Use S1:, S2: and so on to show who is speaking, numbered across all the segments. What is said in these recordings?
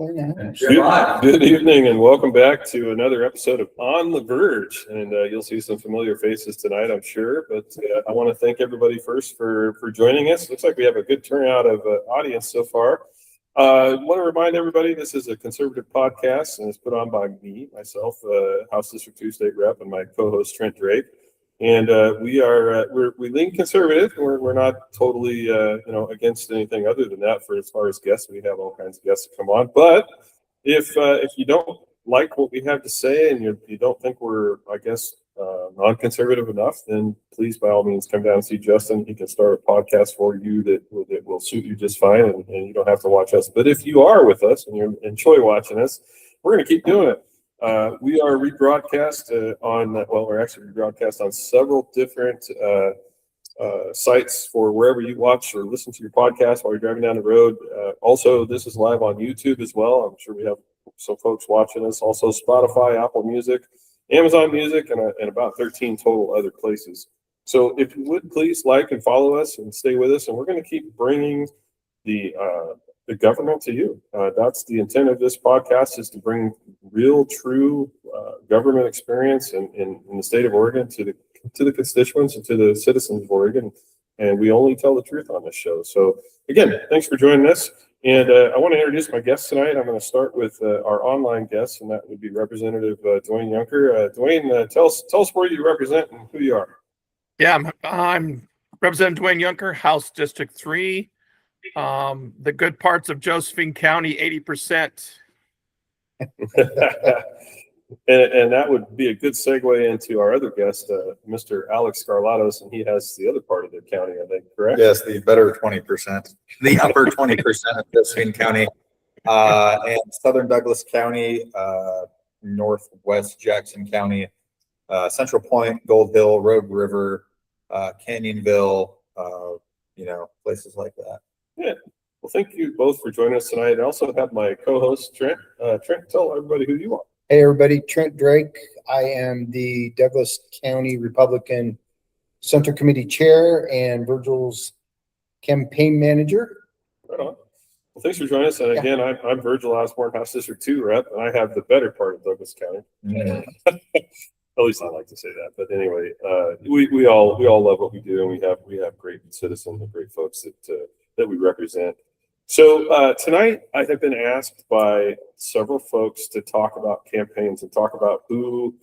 S1: Good evening and welcome back to another episode of On the Verge. And you'll see some familiar faces tonight, I'm sure. But I want to thank everybody first for joining us. Looks like we have a good turnout of audience so far. I want to remind everybody this is a conservative podcast and it's put on by me, myself, House District 2 State Rep, and my co-host Trent Drake. And we lean conservative. We're not totally against anything other than that. For as far as guests, we have all kinds of guests that come on. But if you don't like what we have to say and you don't think we're, non-conservative enough, then please by all means come down and see Justin. He can start a podcast for you that will suit you just fine, and you don't have to watch us. But if you are with us and you enjoy watching us, we're going to keep doing it. We are rebroadcast we're actually rebroadcast on several different sites for wherever you watch or listen to your podcast while you're driving down the road. Also, this is live on YouTube as well. I'm sure we have some folks watching us. Also, Spotify, Apple Music, Amazon Music, and about 13 total other places. So if you would please like and follow us and stay with us, and we're going to keep bringing the government to you. That's the intent of this podcast, is to bring real, true government experience in the state of Oregon to the constituents and to the citizens of Oregon. And we only tell the truth on this show. So again, thanks for joining us. And I want to introduce my guests tonight. I'm going to start with our online guests, and that would be Representative Dwayne Yunker. Dwayne, tell us where you represent and who you are.
S2: Yeah, I'm Representative Dwayne Yunker, House District 3. The good parts of Josephine County, 80%.
S1: And that would be a good segue into our other guest, Mr. Alek Skarlatos, and he has the other part of the county, I think, correct?
S3: Yes, the better 20%, the upper 20% of Josephine County, and Southern Douglas County, Northwest Jackson County, Central Point, Gold Hill, Rogue River, Canyonville, places like that.
S1: Yeah. Well, thank you both for joining us tonight. I also have my co-host, Trent. Trent, tell everybody who you are.
S4: Hey, everybody. Trent Drake. I am the Douglas County Republican Central Committee Chair and Virgil's campaign manager.
S1: Right on. Well, thanks for joining us. And again, I'm Virgil Osborne, House District 2 Rep, and I have the better part of Douglas County.
S3: Yeah.
S1: At least I like to say that. But anyway, we all love what we do, and we have great citizens and great folks that we represent. So tonight I have been asked by several folks to talk about campaigns and talk about who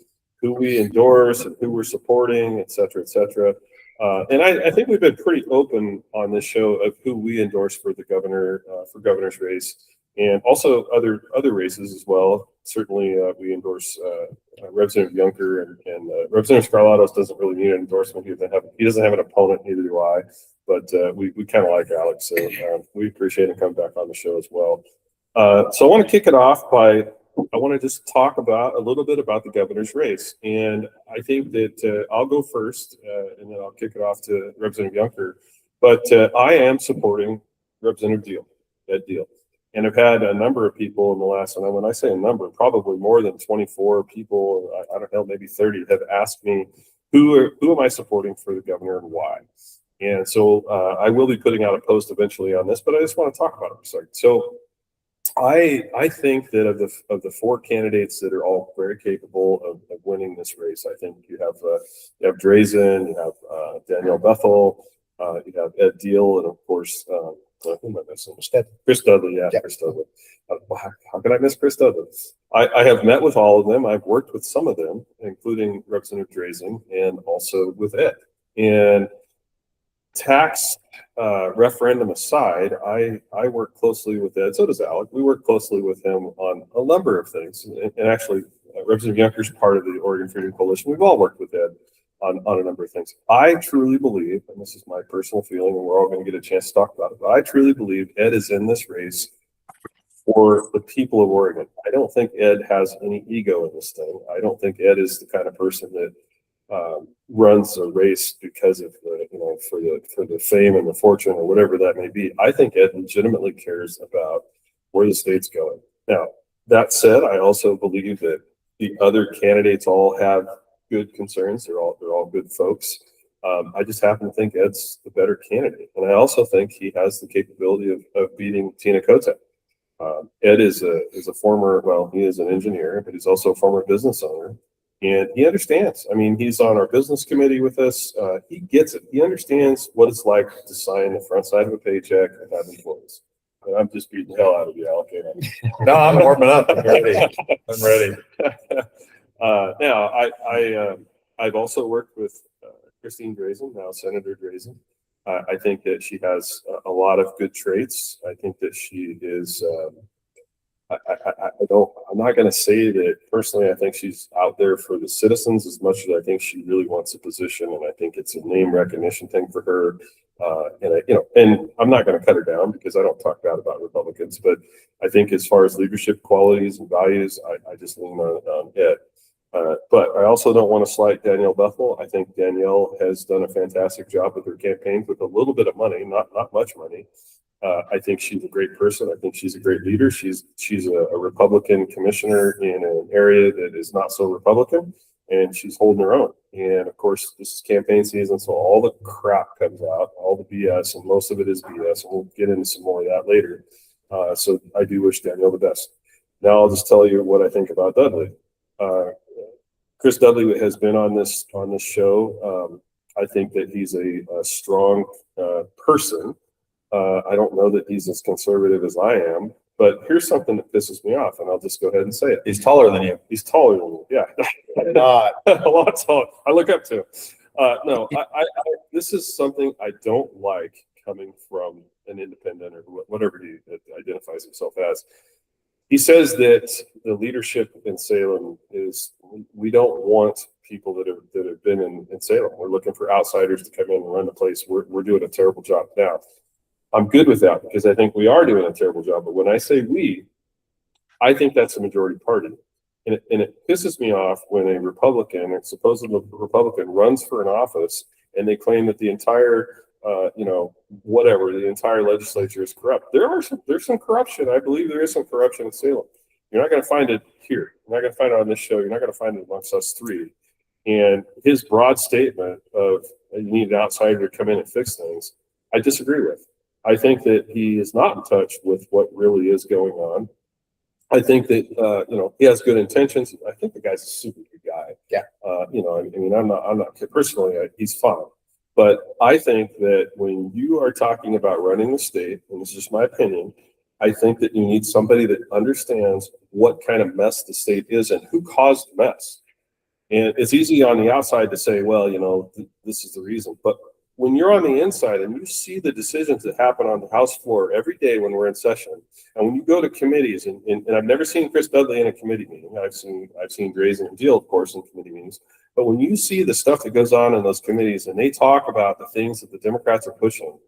S1: we endorse and who we're supporting, et cetera, et cetera. And I think we've been pretty open on this show of who we endorse for the governor's race, and also other races as well. Certainly we endorse Representative Yunker, and Representative Skarlatos doesn't really need an endorsement. He doesn't have an opponent, neither do I. But we kind of like Alek, so we appreciate him coming back on the show as well. So I want to kick it off I want to just talk a little bit about the governor's race. And I think that I'll go first, and then I'll kick it off to Representative Yunker. But I am supporting Representative Ed Deal. And I've had a number of people in the last, and when I say a number, probably more than 24 people, I don't know, maybe 30, have asked me, who am I supporting for the governor and why? And so I will be putting out a post eventually on this, but I just want to talk about it for a second. So I think that of the four candidates that are all very capable of winning this race, I think you have Drazen, you have Danielle Bethel, you have Ed Deal, and of course, who am I missing? Chris Dudley, yeah. Chris Dudley. How can I miss Chris Dudley? I have met with all of them. I've worked with some of them, including Representative Drazen and also with Ed. And tax referendum aside, I work closely with Ed. So does Alek. We work closely with him on a number of things. And actually, Representative Yunker is part of the Oregon Freedom Coalition. We've all worked with Ed on a number of things. I truly believe, and this is my personal feeling, and we're all going to get a chance to talk about it, but I truly believe Ed is in this race for the people of Oregon. I don't think Ed has any ego in this thing. I don't think Ed is the kind of person that runs a race because of for the fame and the fortune or whatever that may be. I think Ed legitimately cares about where the state's going. Now, that said, I also believe that the other candidates all have good concerns. They're all good folks. I just happen to think Ed's the better candidate, and I also think he has the capability of beating Tina Kotek. Ed is a former, well, he is an engineer, but he's also a former business owner. And he understands. I mean, he's on our business committee with us. He gets it. He understands what it's like to sign the front side of a paycheck and have employees. And I'm just beating the hell out of you, Alek.
S3: No, I'm warming up. I'm ready. I'm ready.
S1: Now, I've also worked with Christine Drazen, now Senator Drazen. I think that she has a lot of good traits. I think that she is. I'm not going to say that personally. I think she's out there for the citizens as much as I think she really wants a position, and I think it's a name recognition thing for her. And I'm not going to cut her down because I don't talk bad about Republicans, but I think as far as leadership qualities and values, I just lean on Ed. But I also don't want to slight Danielle Bethel. I think Danielle has done a fantastic job with her campaign with a little bit of money, not much money. I think she's a great person. I think she's a great leader. She's a Republican commissioner in an area that is not so Republican, and she's holding her own. And of course, this is campaign season, so all the crap comes out, all the BS, and most of it is BS. And we'll get into some more of that later. So I do wish Danielle the best. Now I'll just tell you what I think about Dudley. Chris Dudley has been on this show. I think that he's a strong person. I don't know that he's as conservative as I am, but here's something that pisses me off, and I'll just go ahead and say it.
S3: He's taller than you.
S1: He's taller than you. Yeah,
S4: Not.
S1: a lot taller. I look up to him. No, this is something I don't like coming from an independent or whatever he identifies himself as. He says that the leadership in Salem is, we don't want people that have been in Salem. We're looking for outsiders to come in and run the place. We're doing a terrible job now. I'm good with that because I think we are doing a terrible job. But when I say we, I think that's a majority party. And it pisses me off when a Republican, a supposed Republican, runs for an office and they claim that the entire, the entire legislature is corrupt. There's some corruption. I believe there is some corruption in Salem. You're not going to find it here. You're not going to find it on this show. You're not going to find it amongst us three. And his broad statement of you need an outsider to come in and fix things, I disagree with. I think that he is not in touch with what really is going on. I think that he has good intentions. I think the guy's a super good guy.
S4: Yeah.
S1: I'm not personally. He's fine, but I think that when you are talking about running the state, and this is just my opinion, I think that you need somebody that understands what kind of mess the state is and who caused the mess. And it's easy on the outside to say, well, this is the reason, but when you're on the inside and you see the decisions that happen on the House floor every day when we're in session, and when you go to committees, and I've never seen Chris Dudley in a committee meeting. I've seen Drazen and Deal, of course, in committee meetings. But when you see the stuff that goes on in those committees and they talk about the things that the Democrats are pushing,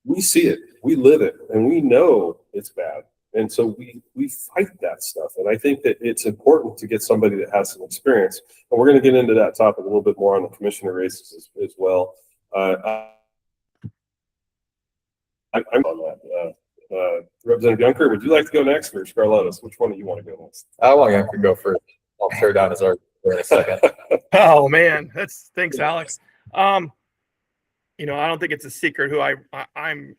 S1: we see it, we live it, and we know it's bad. And so we fight that stuff. And I think that it's important to get somebody that has some experience. And we're going to get into that topic a little bit more on the commissioner races as well. I'm on that. Representative Yunker, would you like to go next, or Skarlatos? Which one do you want to go next?
S3: I want Yunker to go first. I'll tear down his argument in a second.
S2: Oh man, thanks, Alex. I don't think it's a secret who I'm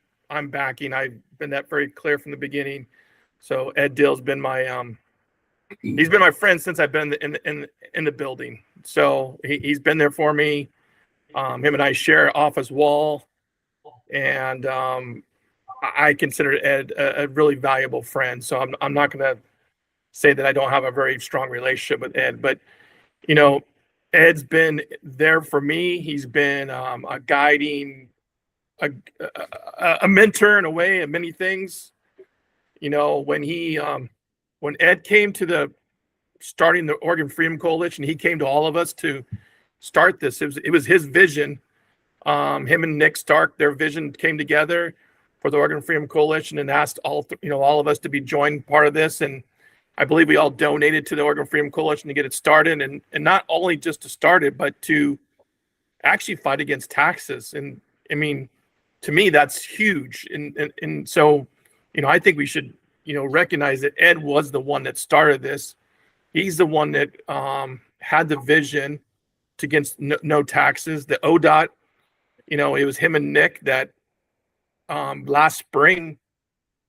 S2: backing. I've been that very clear from the beginning. So Ed Dill's been he's been my friend since I've been in the building. So he's been there for me. Him and I share office wall, and I consider Ed a really valuable friend. So I'm not going to say that I don't have a very strong relationship with Ed, but Ed's been there for me. He's been a guiding, a mentor in a way of many things. When Ed came to starting the Oregon Freedom Coalition, he came to all of us to start this. It was his vision. Him and Nick Stark, their vision came together for the Oregon Freedom Coalition and asked all of us to be joined part of this. And I believe we all donated to the Oregon Freedom Coalition to get it started, and not only just to start it, but to actually fight against taxes. And I mean, to me, that's huge. And so, I think we should, recognize that Ed was the one that started this. He's the one that had the vision to against no taxes. The ODOT, it was him and Nick that last spring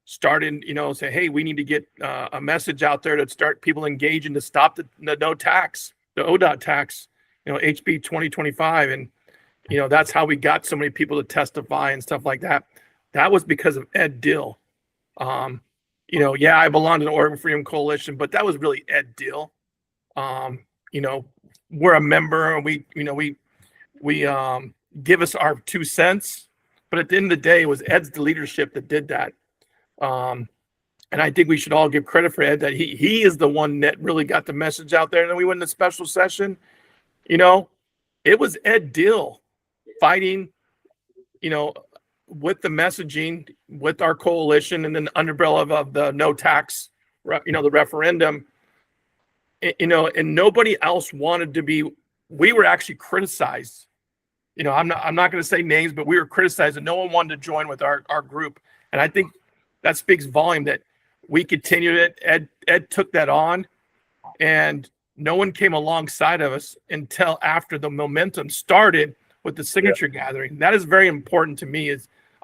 S2: started, say, hey, we need to get a message out there to start people engaging to stop the no tax, the ODOT tax, HB 2025. And, that's how we got so many people to testify and stuff like that. That was because of Ed Dill. I belong to the Oregon Freedom Coalition, but that was really Ed Dill. We're a member, and we give us our 2 cents, but at the end of the day, it was Ed's leadership that did that. And I think we should all give credit for Ed that he is the one that really got the message out there. And then we went in the special session, it was Ed Dill fighting, with the messaging with our coalition and then the umbrella of the no tax, the referendum, and nobody else wanted to be. We were actually criticized. I'm not going to say names, but we were criticized and no one wanted to join with our group. And I think that speaks volume that we continued it. Ed took that on, and no one came alongside of us until after the momentum started with the signature gathering. That is very important to me.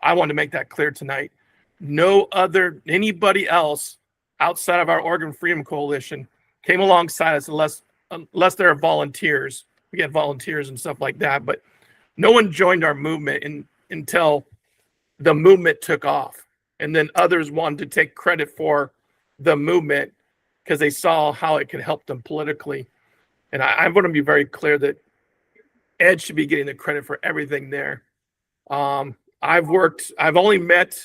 S2: I want to make that clear tonight. Anybody else outside of our Oregon Freedom Coalition came alongside us unless there are volunteers. We get volunteers and stuff like that, but no one joined our movement until the movement took off. And then others wanted to take credit for the movement because they saw how it could help them politically. And I want to be very clear that Ed should be getting the credit for everything there. I've only met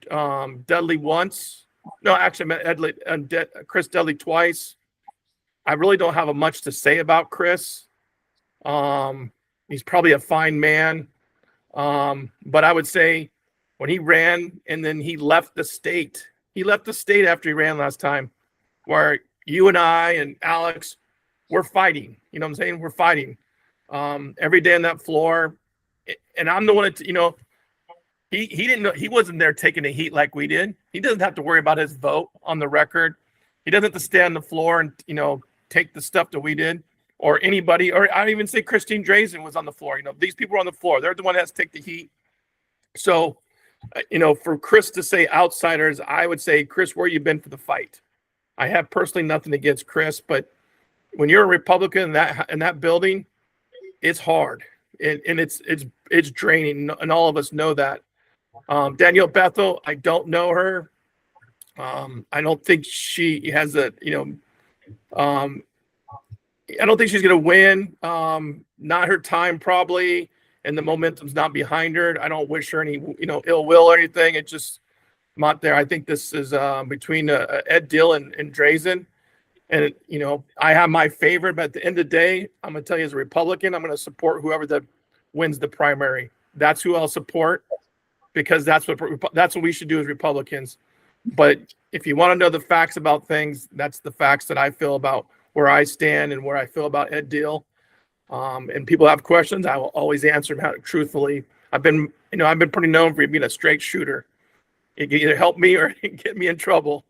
S2: Dudley once. No, actually I met Chris Dudley twice. I really don't have much to say about Chris. He's probably a fine man. But I would say when he ran and then he left the state after he ran last time, where you and I and Alex, we're fighting. You know what I'm saying? We're fighting every day on that floor. And I'm the one that, he didn't know, he wasn't there taking the heat like we did. He doesn't have to worry about his vote on the record. He doesn't have to stand on the floor and, take the stuff that we did, or anybody, or I'd even say Christine Drazen was on the floor. These people are on the floor. They're the one that has to take the heat. So, for Chris to say outsiders, I would say, Chris, where you been for the fight? I have personally nothing against Chris, but when you're a Republican in that building, it's hard and it's draining, and all of us know that. Danielle Bethel, I don't know her. I don't think she has I don't think she's going to win. Not her time probably, and the momentum's not behind her. I don't wish her any ill will or anything. It's just not there. I think this is between Ed Dill and Drazen. And, I have my favorite, but at the end of the day, I'm going to tell you as a Republican, I'm going to support whoever that wins the primary. That's who I'll support, because that's what we should do as Republicans. But if you want to know the facts about things, that's the facts that I feel about where I stand and where I feel about Ed Dill. And people have questions, I will always answer them truthfully. I've been pretty known for being a straight shooter. It can either help me or it can get me in trouble.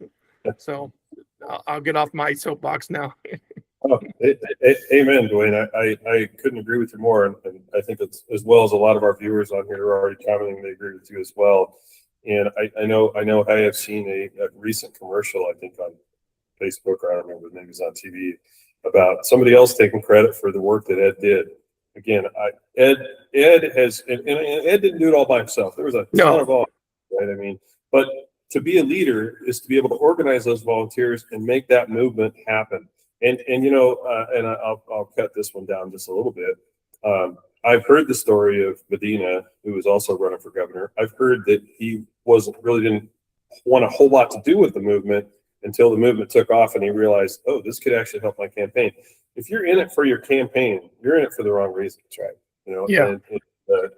S2: So I'll get off my soapbox now.
S1: Amen, Dwayne. I couldn't agree with you more. And I think it's, as well as a lot of our viewers on here are already commenting, they agree with you as well. And I know I have seen a recent commercial, I think on Facebook, or I don't remember, maybe it was on TV, about somebody else taking credit for the work that Ed did. Again, Ed has, and Ed didn't do it all by himself. There was a ton of volunteers, right? But to be a leader is to be able to organize those volunteers and make that movement happen. And I'll cut this one down just a little bit. I've heard the story of Medina, who was also running for governor. I've heard that he didn't want a whole lot to do with the movement until the movement took off and he realized, oh, this could actually help my campaign. If you're in it for your campaign, you're in it for the wrong reasons, right?
S2: Yeah.
S1: And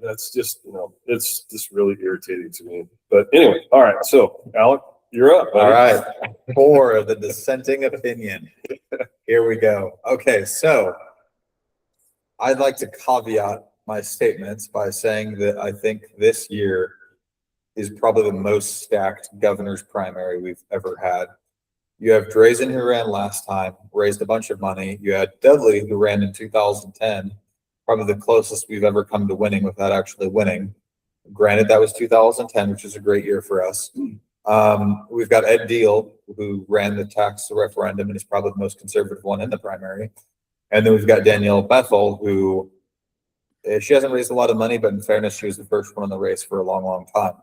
S1: that's just, it's just really irritating to me. But anyway, all right. So, Alek, you're up.
S3: All right. For the dissenting opinion. Here we go. Okay, so I'd like to caveat my statements by saying that I think this year is probably the most stacked governor's primary we've ever had. You have Drazen, who ran last time, raised a bunch of money. You had Dudley, who ran in 2010, probably the closest we've ever come to winning without actually winning. Granted, that was 2010, which is a great year for us. We've got Ed Deal, who ran the tax referendum and is probably the most conservative one in the primary. And then we've got Danielle Bethel, who she hasn't raised a lot of money, but in fairness, she was the first one in the race for a long, long time.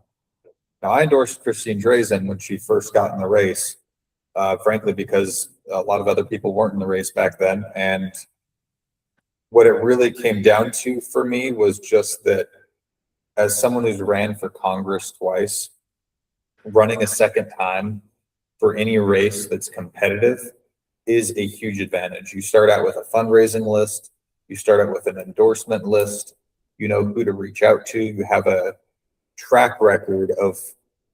S3: Now, I endorsed Christine Drazen when she first got in the race, frankly, because a lot of other people weren't in the race back then. And what it really came down to for me was just that as someone who's ran for Congress twice, running a second time for any race that's competitive is a huge advantage. You start out with a fundraising list, you start out with an endorsement list, you know who to reach out to, you have a track record of,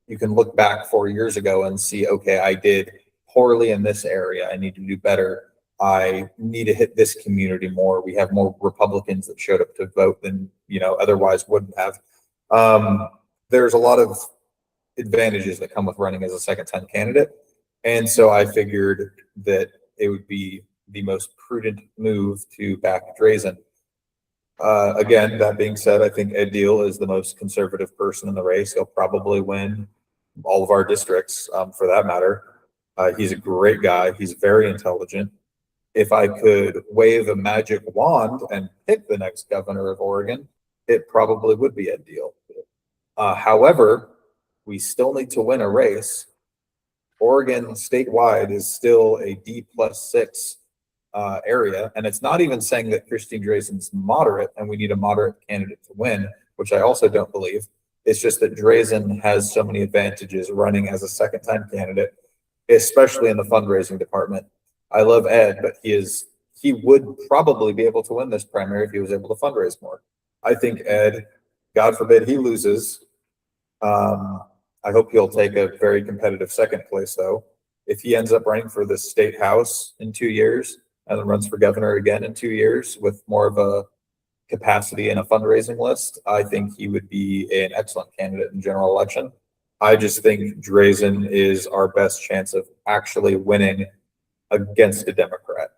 S3: you can look back 4 years ago and see, okay, I did poorly in this area, I need to do better, I need to hit this community more, we have more Republicans that showed up to vote than, you know, otherwise wouldn't have. There's a lot of advantages that come with running as a second-time candidate. And so I figured that it would be the most prudent move to back Drazen. Again, that being said, I think Ed Deal is the most conservative person in the race. He'll probably win all of our districts, for that matter. He's a great guy. He's very intelligent. If I could wave a magic wand and pick the next governor of Oregon, it probably would be Ed Deal. However, we still need to win a race. Oregon statewide is still a D+6 area. And it's not even saying that Christine Drazen's moderate and we need a moderate candidate to win, which I also don't believe. It's just that Drazen has so many advantages running as a second-time candidate, especially in the fundraising department. I love Ed, but he would probably be able to win this primary if he was able to fundraise more. I think Ed, God forbid he loses, I hope he'll take a very competitive second place, though. If he ends up running for the state house in 2 years and then runs for governor again in 2 years with more of a capacity and a fundraising list, I think he would be an excellent candidate in general election. I just think Drazen is our best chance of actually winning against a Democrat.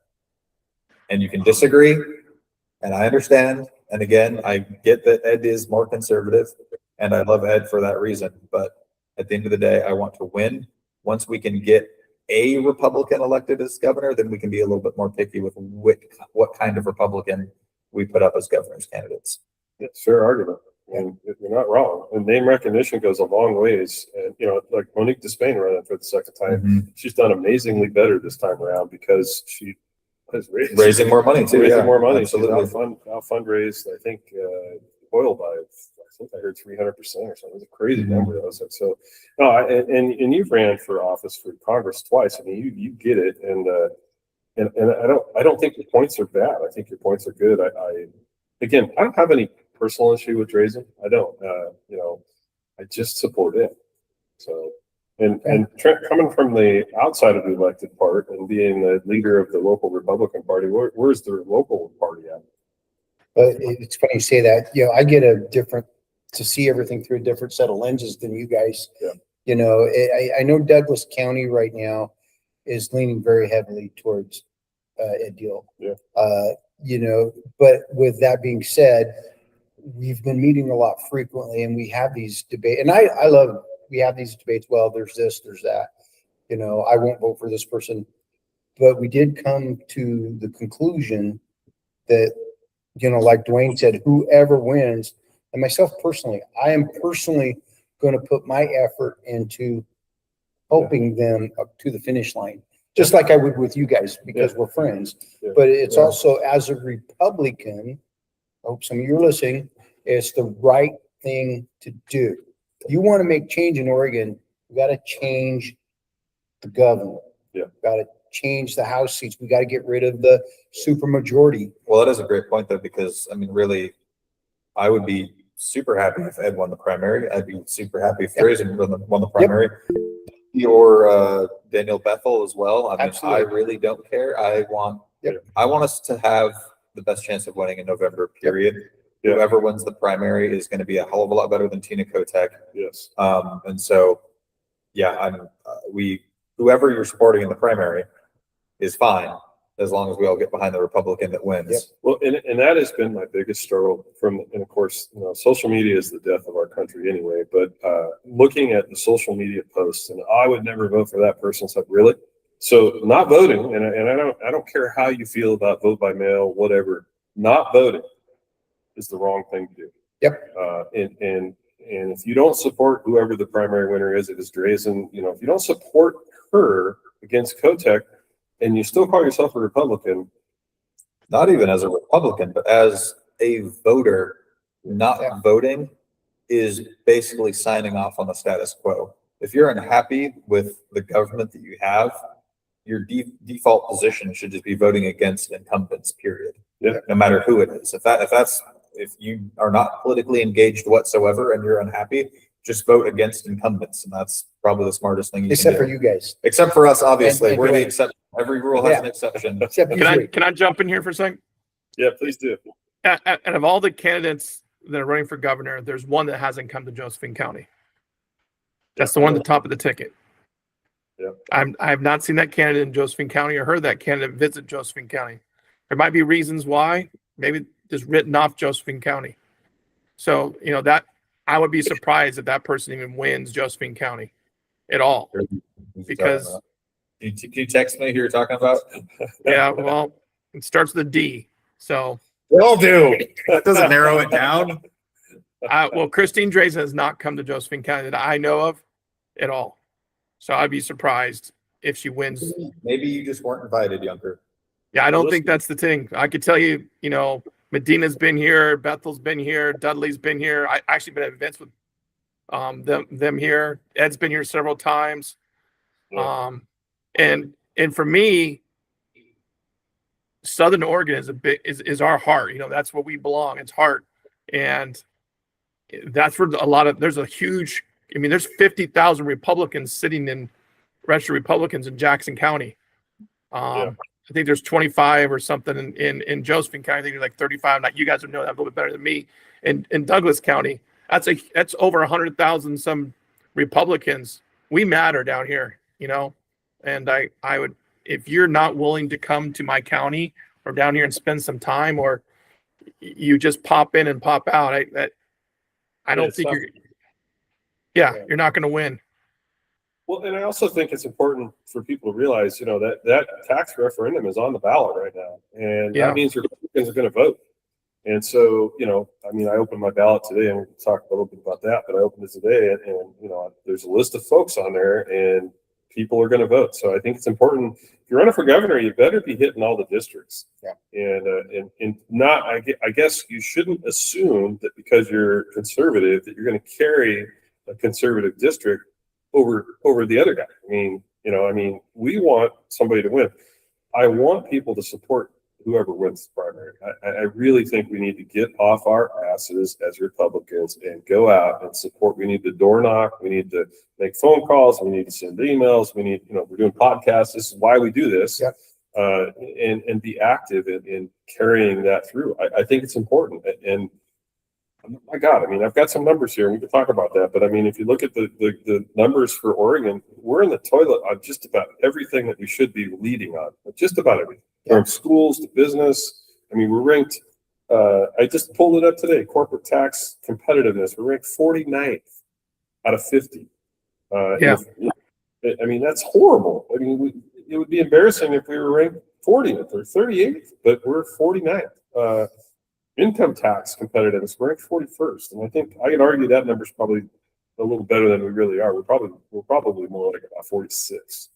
S3: And you can disagree, and I understand. And again, I get that Ed is more conservative, and I love Ed for that reason. But at the end of the day, I want to win. Once we can get a Republican elected as governor, then we can be a little bit more picky with what kind of Republican we put up as governor's candidates.
S1: It's fair argument. And you're not wrong. And name recognition goes a long ways. And, you know, like Monique Despain running for the second time, she's done amazingly better this time around because she has
S3: raising more money too.
S1: Raising more money.
S3: Absolutely.
S1: She's out fundraised, I think, oil by, I think I heard 300% or something. It's a crazy number. I was like, so, no, and you've ran for office for Congress twice. I mean, you get it. And I don't think your points are bad. I think your points are good. I don't have any personal issue with Drazen. I don't, you know, I just support it. So, and Trent, coming from the outside of the elected part and being the leader of the local Republican Party, where's the local party at?
S4: But it's funny you say that. You know, I get to see everything through a different set of lenses than you guys.
S1: Yeah.
S4: You know, I know Douglas County right now is leaning very heavily towards Ed Deal.
S1: Yeah.
S4: You know, but with that being said, we've been meeting a lot frequently, and we have these debates. And I love we have these debates. Well, there's this, there's that. You know, I won't vote for this person, but we did come to the conclusion that, you know, like Dwayne said, whoever wins, and myself personally, I am personally going to put my effort into helping them up to the finish line, just like I would with you guys, because we're friends.
S1: Yeah.
S4: But it's also, as a Republican, I hope some of you are listening, it's the right thing to do. You want to make change in Oregon, you got to change the governor.
S1: Yeah.
S4: Got to change the House seats. We got to get rid of the supermajority.
S3: Well, that is a great point, though, because I mean, really, I would be super happy if Ed won the primary. I'd be super happy if Drazen won the primary. Or Danielle Bethel as well. I mean,
S4: Absolutely.
S3: I really don't care. I want us to have the best chance of winning in November, period.
S1: Yeah.
S3: Whoever wins the primary is going to be a hell of a lot better than Tina Kotek.
S1: Yes.
S3: And so, yeah, whoever you're supporting in the primary is fine. as long as we all get behind the Republican that wins.
S4: Yep.
S1: Well, and that has been my biggest struggle and of course, social media is the death of our country anyway, but looking at the social media posts and I would never vote for that person. It's like, really? So not voting, and I don't care how you feel about vote by mail, whatever, not voting is the wrong thing to do.
S4: Yep.
S1: And if you don't support whoever the primary winner is, if it's Drazen, if you don't support her against Kotek, and you still call yourself a Republican,
S3: Not even as a Republican, but as a voter, not
S4: Yeah.
S3: voting is basically signing off on the status quo. If you're unhappy with the government that you have, your default position should just be voting against incumbents, period.
S1: Yeah.
S3: No matter who it is. If you are not politically engaged whatsoever and you're unhappy, just vote against incumbents. And that's probably the smartest thing you
S4: Except
S3: can
S4: for
S3: do.
S4: you guys,
S3: Except for us, obviously.
S4: And
S3: We're the
S4: Dwayne.
S3: exception. Every rule has an exception.
S4: except you
S2: Can I
S4: three.
S2: can I jump in here for a second?
S1: yeah, please do.
S2: And of all the candidates that are running for governor, there's one that hasn't come to Josephine County. That's the one at the top of the ticket.
S1: Yeah.
S2: I have not seen that candidate in Josephine County or heard that candidate visit Josephine County. There might be reasons why, maybe just written off Josephine County. So, that I would be surprised if that person even wins Josephine County at all. Because,
S3: Can you text me who you're talking about?
S2: yeah, well, it starts with a D. So,
S3: We all do. That doesn't narrow it down.
S2: well, Christine Drazen has not come to Josephine County that I know of at all. So I'd be surprised if she wins.
S3: Maybe you just weren't invited, Yunker.
S2: Yeah, I don't think that's the thing. I could tell you, Medina's been here, Bethel's been here, Dudley's been here. I actually been at events with them here. Ed's been here several times.
S1: Yeah.
S2: And for me, Southern Oregon is our heart. That's where we belong. It's heart. And that's where there's a huge, there's 50,000 Republicans sitting in registered Republicans in Jackson County.
S1: Yeah.
S2: I think there's 25 or something in Josephine County. I think there's like 35. Now you guys would know that a little bit better than me. In Douglas County, that's over 100,000 some Republicans. We matter down here, And I would, if you're not willing to come to my county or down here and spend some time, or you just pop in and pop out, I don't think you're not going to win.
S1: Well, and I also think it's important for people to realize, that tax referendum is on the ballot right now, and that means Republicans are going to vote. And so, I opened my ballot today, and we'll talk a little bit about that. But I opened it today, and there's a list of folks on there, and people are going to vote. So I think it's important. If you're running for governor, you better be hitting all the districts.
S4: Yeah.
S1: And not. I guess you shouldn't assume that because you're conservative that you're going to carry a conservative district over the other guy. We want somebody to win. I want people to support whoever wins the primary. I really think we need to get off our asses as Republicans and go out and support. We need to door knock. We need to make phone calls. We need to send emails. We need, we're doing podcasts. This is why we do this.
S4: Yep.
S1: And be active in carrying that through. I think it's important. And my God, I've got some numbers here, and we can talk about that. But if you look at the numbers for Oregon, we're in the toilet on just about everything that we should be leading on. Just about everything, from schools to business. We're ranked. I just pulled it up today. Corporate tax competitiveness. We're ranked 49th out of 50. That's horrible. It would be embarrassing if we were ranked 40th or 38th, but we're 49th. Income tax competitiveness, we're ranked 41st, and I think I could argue that number's probably a little better than we really are. We're probably more like about 46.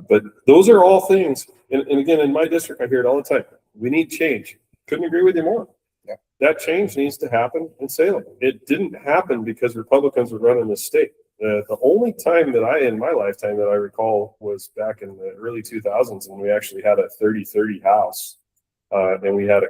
S1: But those are all things, and again, in my district, I hear it all the time. We need change. Couldn't agree with you more.
S4: Yeah.
S1: That change needs to happen in Salem. It didn't happen because Republicans were running the state. The only time in my lifetime that I recall was back in the early 2000s when we actually had a 30-30 House. And we had a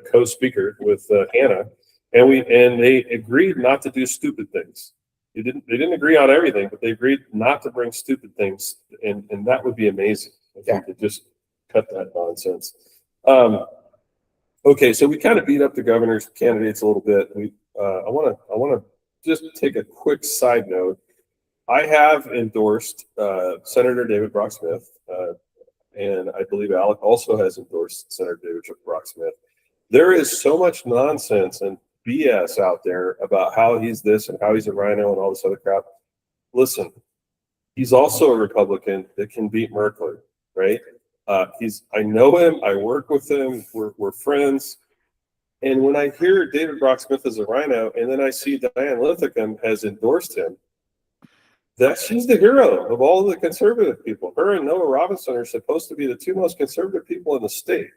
S1: co-speaker with Hannah, and they agreed not to do stupid things. They didn't agree on everything, but they agreed not to bring stupid things, and that would be amazing if we could just cut that nonsense. Okay, so we kind of beat up the governor's candidates a little bit. I want to just take a quick side note. I have endorsed Senator David Brock Smith. and I believe Alek also has endorsed Senator David Brock Smith. There is so much nonsense and BS out there about how he's this and how he's a rhino and all this other crap. Listen, he's also a Republican that can beat Merkler, right? I know him, I work with him, we're friends. And when I hear David Brock Smith is a rhino, and then I see Diane Linthicum has endorsed him, that she's the hero of all of the conservative people. Her and Noah Robinson are supposed to be the two most conservative people in the state.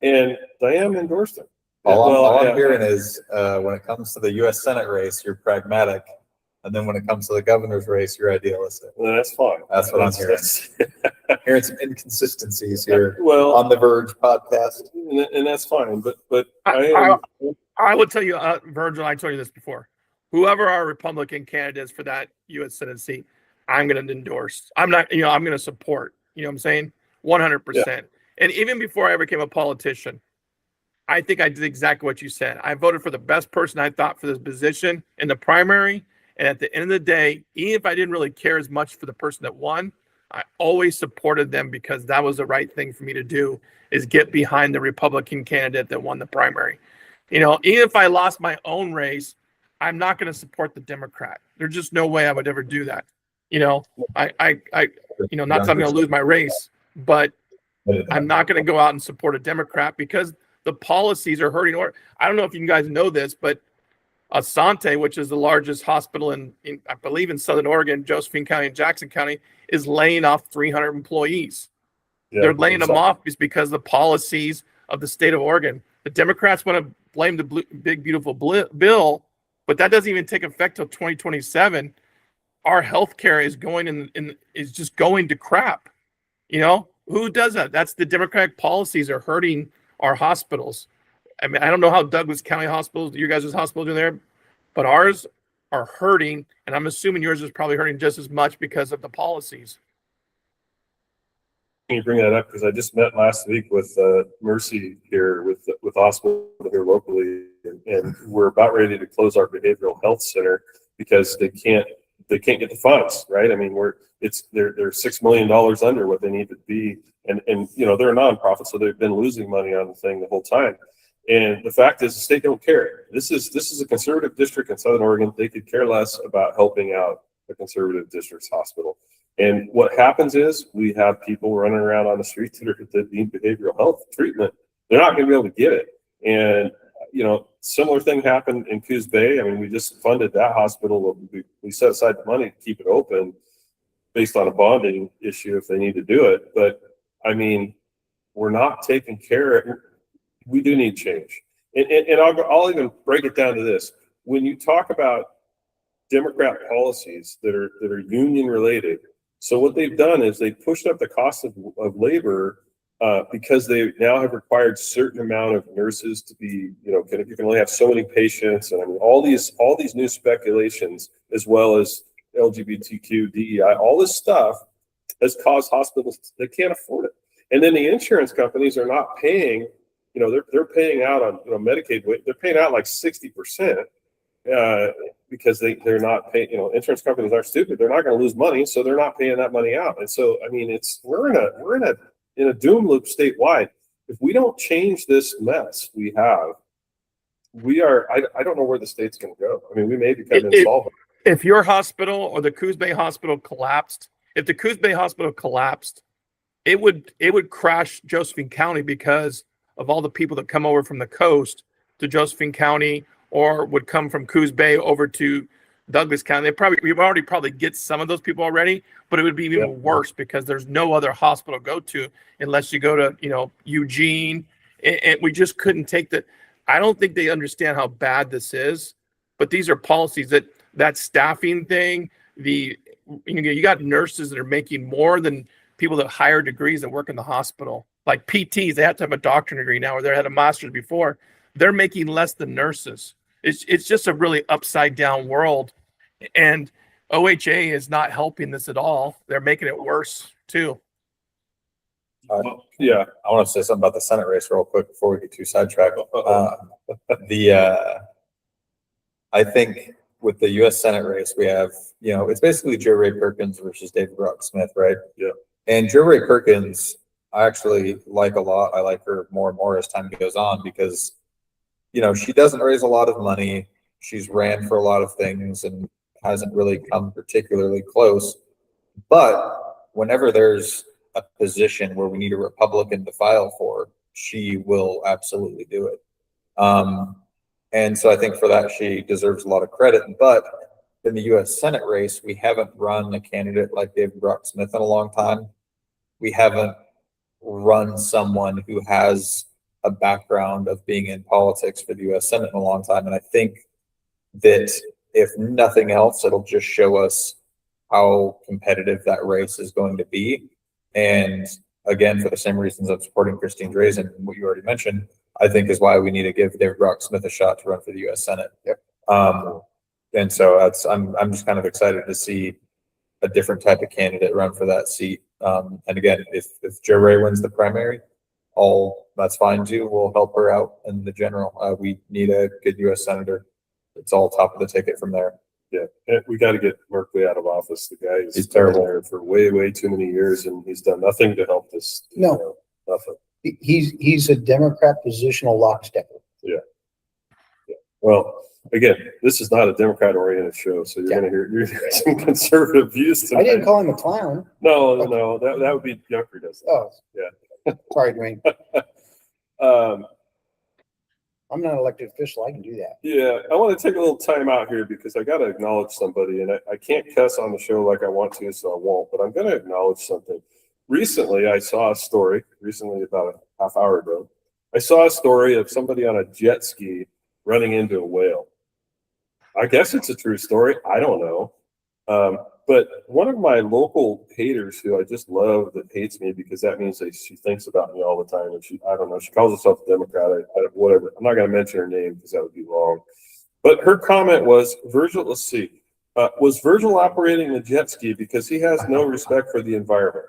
S1: And Diane endorsed him.
S3: All I'm hearing is when it comes to the U.S. Senate race, you're pragmatic. And then when it comes to the governor's race, you're idealistic.
S1: Well, that's fine.
S3: That's what I'm hearing. Hearing some inconsistencies here
S1: Well,
S3: on the Verge podcast.
S1: and that's fine. But
S2: I would tell you, Virgil, I told you this before. Whoever our Republican candidates for that U.S. Senate seat, I'm going to endorse. I'm not, I'm going to support. You know what I'm saying? 100%. Yeah. And even before I ever became a politician, I think I did exactly what you said. I voted for the best person I thought for this position in the primary. And at the end of the day, even if I didn't really care as much for the person that won, I always supported them because that was the right thing for me to do, is get behind the Republican candidate that won the primary. Even if I lost my own race, I'm not going to support the Democrat. There's just no way I would ever do that. Not that I'm going to lose my race, but I'm not going to go out and support a Democrat because the policies are hurting. Or I don't know if you guys know this, but Asante, which is the largest hospital in I believe in Southern Oregon, Josephine County and Jackson County, is laying off 300 employees. Yeah, they're laying them off because of the policies of the state of Oregon. The Democrats want to blame the big, beautiful bill, but that doesn't even take effect till 2027. Our healthcare is is just going to crap. Who does that? That's the Democratic policies are hurting our hospitals. I mean, I don't know how Douglas County hospitals, your guys' hospitals are there, but ours are hurting, and I'm assuming yours is probably hurting just as much because of the policies.
S1: You bring that up because I just met last week with Mercy here with hospital here locally, and we're about ready to close our behavioral health center because they can't get the funds, right? I mean, they're $6 million under what they need to be, and they're a nonprofit, so they've been losing money on the thing the whole time. And the fact is, the state don't care. This is a conservative district in Southern Oregon. They could care less about helping out a conservative district's hospital. And what happens is we have people running around on the streets that need behavioral health treatment. They're not going to be able to get it. And similar thing happened in Coos Bay. I mean, we just funded that hospital. We set aside the money to keep it open based on a bonding issue if they need to do it. But I mean, we're not taking care of. We do need change, and I'll even break it down to this: when you talk about Democrat policies that are union related, so what they've done is they pushed up the cost of labor because they now have required certain amount of nurses to be, you can only have so many patients, and I mean all these new speculations, as well as LGBTQ, DEI, all this stuff has caused hospitals they can't afford it, and then the insurance companies are not paying. They're paying out on Medicaid. They're paying out like 60% because they're not paying. Insurance companies aren't stupid. They're not going to lose money, so they're not paying that money out. And so, I mean, we're in a doom loop statewide. If we don't change this mess we have, I don't know where the state's going to go. I mean, we may become insolvent.
S2: If your hospital or the Coos Bay Hospital collapsed, it would crash Josephine County because of all the people that come over from the coast to Josephine County or would come from Coos Bay over to Douglas County. We've already probably get some of those people already, but it would be even worse because there's no other hospital to go to unless you go to, Eugene. And we just couldn't take I don't think they understand how bad this is, but these are policies that staffing thing, you got nurses that are making more than people that higher degrees that work in the hospital. Like PTs, they have to have a doctorate degree now, or they had a master's before. They're making less than nurses. It's just a really upside down world, and OHA is not helping this at all. They're making it worse too.
S3: I want to say something about the Senate race real quick before we get too sidetracked. I think with the U.S. Senate race, we have it's basically Joe Ray Perkins versus David Brock Smith, right?
S1: Yeah.
S3: And Joe Ray Perkins I actually like a lot. I like her more and more as time goes on because, she doesn't raise a lot of money. She's ran for a lot of things and hasn't really come particularly close. But whenever there's a position where we need a Republican to file for, she will absolutely do it. And so I think for that, she deserves a lot of credit. But in the U.S. Senate race, we haven't run a candidate like David Brock Smith in a long time. We haven't run someone who has a background of being in politics for the U.S. Senate in a long time. And I think that if nothing else, it'll just show us how competitive that race is going to be. And again, for the same reasons I'm supporting Christine Drazen, and what you already mentioned, I think is why we need to give David Brock Smith a shot to run for the U.S. Senate.
S4: Yep.
S3: And so I'm just kind of excited to see a different type of candidate run for that seat. And again, if Joe Ray wins the primary, that's fine too. We'll help her out in the general. We need a good U.S. senator. It's all top of the ticket from there.
S1: Yeah, and we got to get Merkley out of office. The guy
S3: He's terrible.
S1: there for way too many years, and he's done nothing to help this.
S4: No.
S1: Nothing.
S4: He's a Democrat positional lockstepper.
S1: Yeah. Well, again, this is not a Democrat-oriented show, so you're gonna hear some conservative views tonight.
S4: I didn't call him a clown.
S1: No, that would be Yunker does that.
S4: Oh,
S1: yeah.
S4: Sorry, Dwayne. I'm not an elected official. I can do that.
S1: Yeah, I want to take a little time out here because I got to acknowledge somebody, and I can't cuss on the show like I want to, so I won't, but I'm going to acknowledge something. Recently, I saw a story, about a half hour ago, I saw a story of somebody on a jet ski running into a whale. I guess it's a true story. I don't know. But one of my local haters who I just love that hates me because that means that she thinks about me all the time. And I don't know, she calls herself a Democrat, whatever. I'm not going to mention her name because that would be wrong. But her comment was, Virgil, let's see, was Virgil operating a jet ski because he has no respect for the environment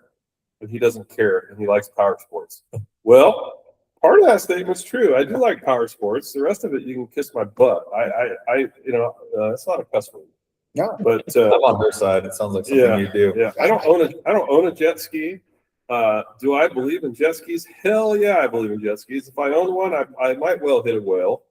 S1: and he doesn't care and he likes power sports? Well, part of that statement's true. I do like power sports. The rest of it, you can kiss my butt. It's not a cuss word.
S4: No,
S1: but
S3: I'm on her side. It sounds like something you do.
S1: Yeah, I don't own a jet ski. Do I believe in jet skis? Hell yeah, I believe in jet skis. If I owned one, I might well hit a whale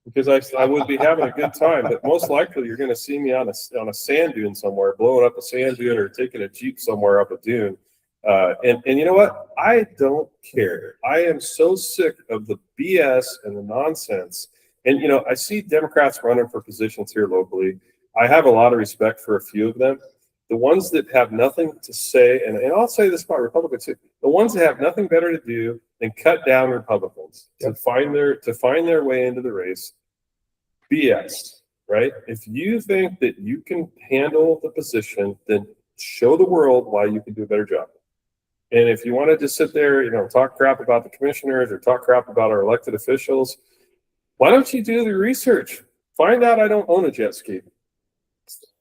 S1: because I would be having a good time. But most likely, you're going to see me on a sand dune somewhere, blowing up a sand dune or taking a Jeep somewhere up a dune. And you know what? I don't care. I am so sick of the BS and the nonsense. And I see Democrats running for positions here locally. I have a lot of respect for a few of them. The ones that have nothing to say, and I'll say this about Republicans too, the ones that have nothing better to do than cut down Republicans to find their way into the race. BS, right? If you think that you can handle the position, then show the world why you can do a better job. And if you want to just sit there, talk crap about the commissioners or talk crap about our elected officials, why don't you do the research? Find out I don't own a jet ski.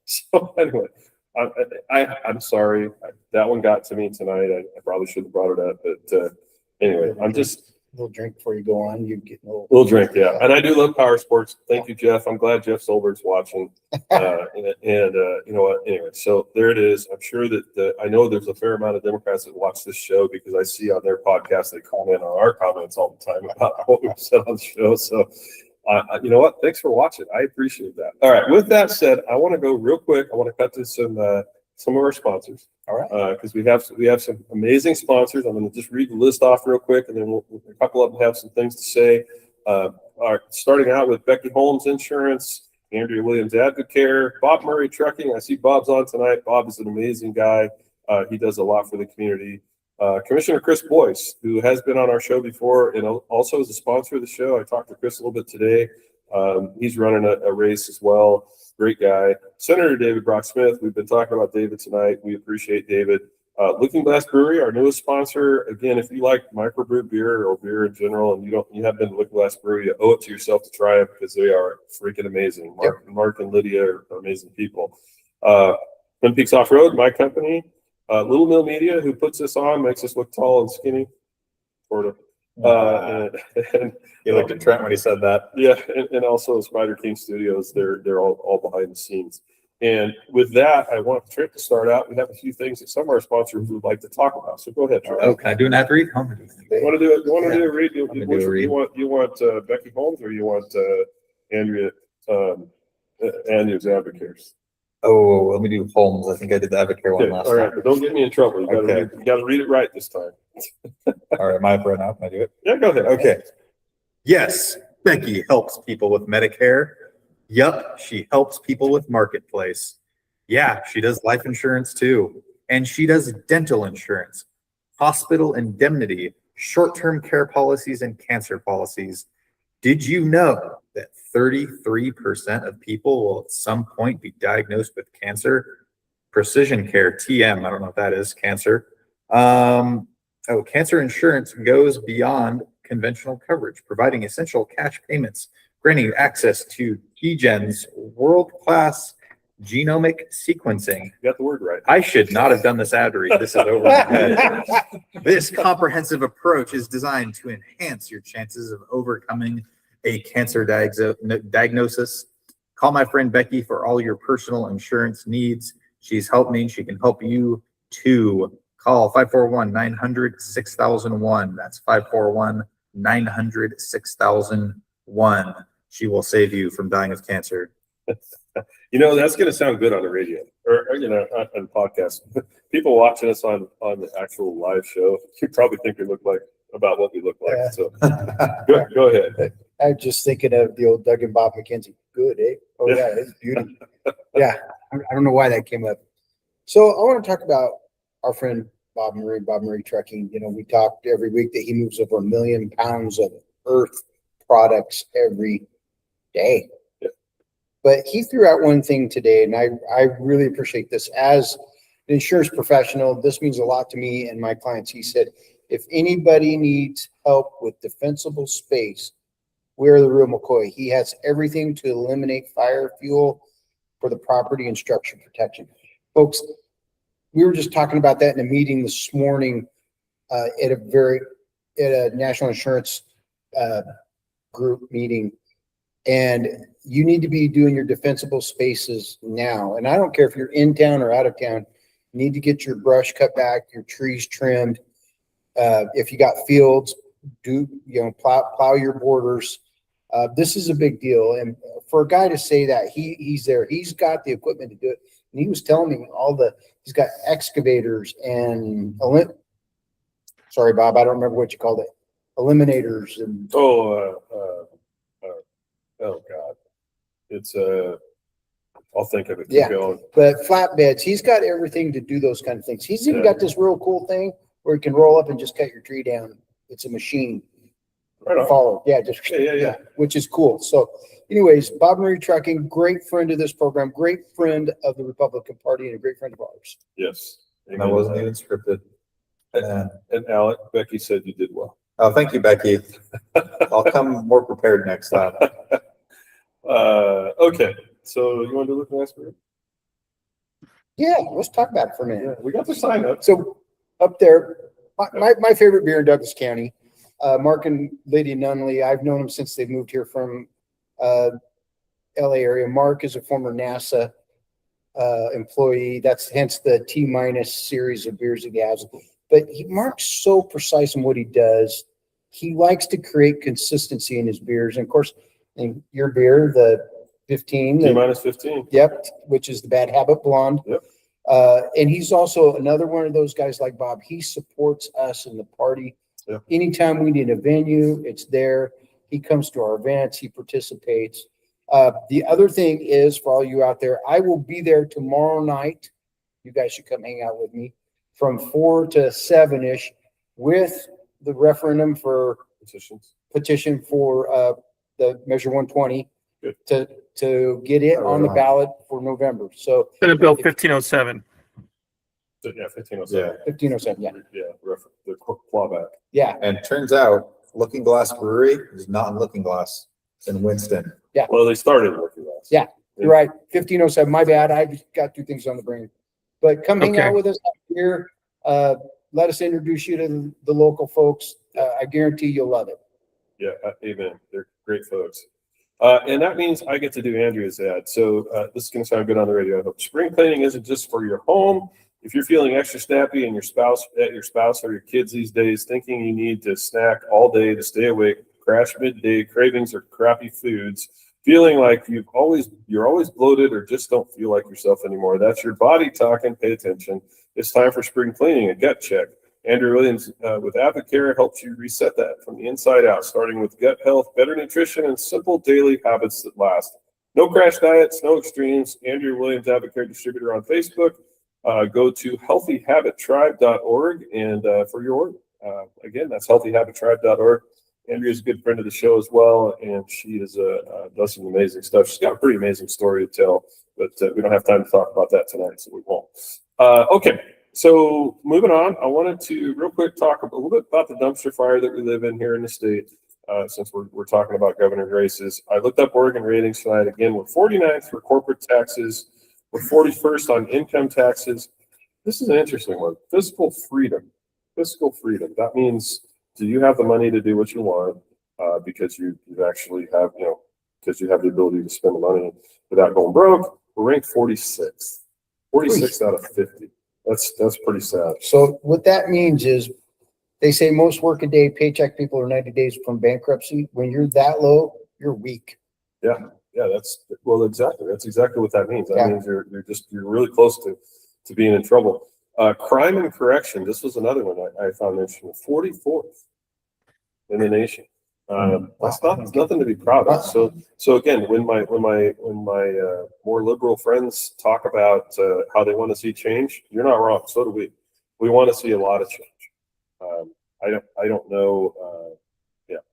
S1: So anyway, I'm sorry that one got to me tonight. I probably should have brought it up, but anyway, I'm just
S4: a little drink before you go on. You get a
S1: little drink, yeah. And I do love power sports. Thank you, Jeff. I'm glad Jeff Solbert's watching. And you know what? Anyway, so there it is. I'm sure that I know there's a fair amount of Democrats that watch this show because I see on their podcast they comment on our comments all the time about what we've said on the show. So. You know what? Thanks for watching. I appreciate that. All right. With that said, I want to go real quick. I want to cut to some of our sponsors.
S4: All right.
S1: Because we have some amazing sponsors. I'm going to just read the list off real quick, and then a couple of them have some things to say. Starting out with Becky Holmes Insurance, Andrea Williams Advocare, Bob Murray Trucking. I see Bob's on tonight. Bob is an amazing guy. He does a lot for the community. Commissioner Chris Boyce, who has been on our show before and also is a sponsor of the show. I talked to Chris a little bit today. He's running a race as well. Great guy. Senator David Brock Smith. We've been talking about David tonight. We appreciate David. Looking Glass Brewery, our newest sponsor. Again, if you like microbrewed beer or beer in general, and you have been to Looking Glass Brewery, you owe it to yourself to try it because they are freaking amazing. Mark and Lydia are amazing people. Twin Peaks Off Road, my company. Little Mill Media, who puts us on, makes us look tall and skinny, sort of. And
S3: You looked at Trent when he said that.
S1: yeah, and also Spider King Studios, they're all behind the scenes. And with that, I want Trent to start out. We have a few things that some of our sponsors would like to talk about. So go ahead, Trent.
S3: Oh, can I do an ad read?
S1: You want to do it? You want to do a read?
S3: I'm gonna do a read.
S1: You want Becky Holmes or you want Andrea Andrew's Advocates?
S3: Oh, let me do Holmes. I think I did the Advocare one
S1: Okay,
S3: last
S1: all right,
S3: time.
S1: but don't get me in trouble. You gotta,
S3: Okay.
S1: you gotta read it right this time.
S3: All right, am I up right now? Can I do it?
S1: Yeah, go ahead.
S3: Okay. Yes, Becky helps people with Medicare. Yup, she helps people with Marketplace. Yeah, she does life insurance too. And she does dental insurance, hospital indemnity, short-term care policies, and cancer policies. Did you know that 33% of people will at some point be diagnosed with cancer? Precision Care, TM, I don't know what that is, cancer. Cancer insurance goes beyond conventional coverage, providing essential cash payments, granting you access to DGen's world-class genomic sequencing.
S1: You got the word right.
S3: I should not have done this ad read. This is over my head. This comprehensive approach is designed to enhance your chances of overcoming a cancer diagnosis. Call my friend Becky for all your personal insurance needs. She's helped me. She can help you too. Call 541-900-6001. That's 541-900-6001. She will save you from dying of cancer.
S1: You know, that's going to sound good on the radio or you know, on podcast. People watching us on the actual live show, you probably think we look like about what we look like.
S4: Yeah.
S1: So go ahead.
S4: I'm just thinking of the old Doug and Bob McKenzie. Good, eh? Oh yeah, it's beauty. Yeah, I don't know why that came up. So I want to talk about our friend Bob Murray Trucking. You know, we talked every week that he moves over 1 million pounds of earth products every day.
S1: Yeah.
S4: But he threw out one thing today, and I really appreciate this. As an insurance professional, this means a lot to me and my clients. He said, if anybody needs help with defensible space, we're the real McCoy. He has everything to eliminate fire fuel for the property and structure protection. Folks, we were just talking about that in a meeting this morning at a national insurance group meeting. And you need to be doing your defensible spaces now. And I don't care if you're in town or out of town, you need to get your brush cut back, your trees trimmed. If you got fields, plow your borders. This is a big deal. And for a guy to say that, he's there, he's got the equipment to do it. And he was telling me he's got excavators and sorry, Bob, I don't remember what you called it. Eliminators and
S1: Oh God, it's I'll think of it. Keep
S4: Yeah.
S1: going.
S4: but flatbeds, he's got everything to do those kind of things. He's even got this real cool thing where you can roll up and just cut your tree down. It's a machine.
S1: Right on.
S4: Follow. Yeah, just
S1: Yeah.
S4: which is cool. So anyways, Bob Murray Trucking, great friend of this program, great friend of the Republican Party, and a great friend of ours.
S1: Yes.
S3: And that wasn't even scripted.
S1: And Alec, Becky said you did well.
S3: Oh, thank you, Becky. I'll come more prepared next time.
S1: Okay, so you want to look at that?
S4: Yeah, let's talk about it for a minute.
S1: Yeah, we got the sign up.
S4: So up there, my favorite beer in Douglas County, Mark and Lydia Nunley, I've known them since they moved here from LA area. Mark is a former NASA employee. That's hence the T- series of beers that he has. But Mark's so precise in what he does. He likes to create consistency in his beers. And of course, in your beer, the 15.
S1: T-15.
S4: Yep, which is the Bad Habit Blonde.
S1: Yep.
S4: And he's also another one of those guys like Bob. He supports us in the party.
S1: Yep.
S4: Anytime we need a venue, it's there. He comes to our events. He participates. The other thing is, for all you out there, I will be there tomorrow night. You guys should come hang out with me from 4 to 7-ish with the referendum for petition for the Measure 120 to get it on the ballot for November. So
S2: Senate Bill 1507.
S1: Yeah, 1507.
S3: Yeah.
S4: 1507, yeah.
S1: Yeah, the clawback.
S4: Yeah.
S3: And turns out Looking Glass Brewery is not in Looking Glass. It's in Winston.
S1: Well, they started working last.
S4: Yeah. You're right. 1507. My bad. I just got two things on the brain. But come hang
S2: Okay.
S4: out with us here. Let us introduce you to the local folks. I guarantee you'll love it.
S1: Yeah, amen. They're great folks. And that means I get to do Andrea's ad. So this is going to sound good on the radio. I hope. Spring cleaning isn't just for your home. If you're feeling extra snappy and your spouse or your kids these days thinking you need to snack all day to stay awake, crash midday, cravings or crappy foods, feeling like you're always bloated or just don't feel like yourself anymore, that's your body talking. Pay attention. It's time for spring cleaning, a gut check. Andrew Williams with AdvoCare helps you reset that from the inside out, starting with gut health, better nutrition, and simple daily habits that last. No crash diets, no extremes. Andrew Williams, AdvoCare distributor on Facebook. Go to healthyhabittribe.org and for your order. Again, that's healthyhabittribe.org. Andrea's a good friend of the show as well, and she does some amazing stuff. She's got a pretty amazing story to tell, but we don't have time to talk about that tonight, so we won't. Okay. So moving on, I wanted to real quick talk a little bit about the dumpster fire that we live in here in the state. Since we're talking about governor races, I looked up Oregon ratings tonight. Again, we're 49th for corporate taxes. We're 41st on income taxes. This is an interesting one. Fiscal freedom. Fiscal freedom. That means, do you have the money to do what you want because you actually have, because you have the ability to spend the money without going broke? We're ranked 46th. 46th out of 50. That's pretty sad.
S4: So what that means is they say most workaday paycheck people are 90 days from bankruptcy. When you're that low, you're weak.
S1: Yeah, exactly. That's exactly what that means. That means you're really close to being in trouble. Crime and correction. This was another one I found interesting. 44th in the nation. That's nothing to be proud of. So again, when my more liberal friends talk about how they want to see change, you're not wrong. So do we. We want to see a lot of change. I don't know.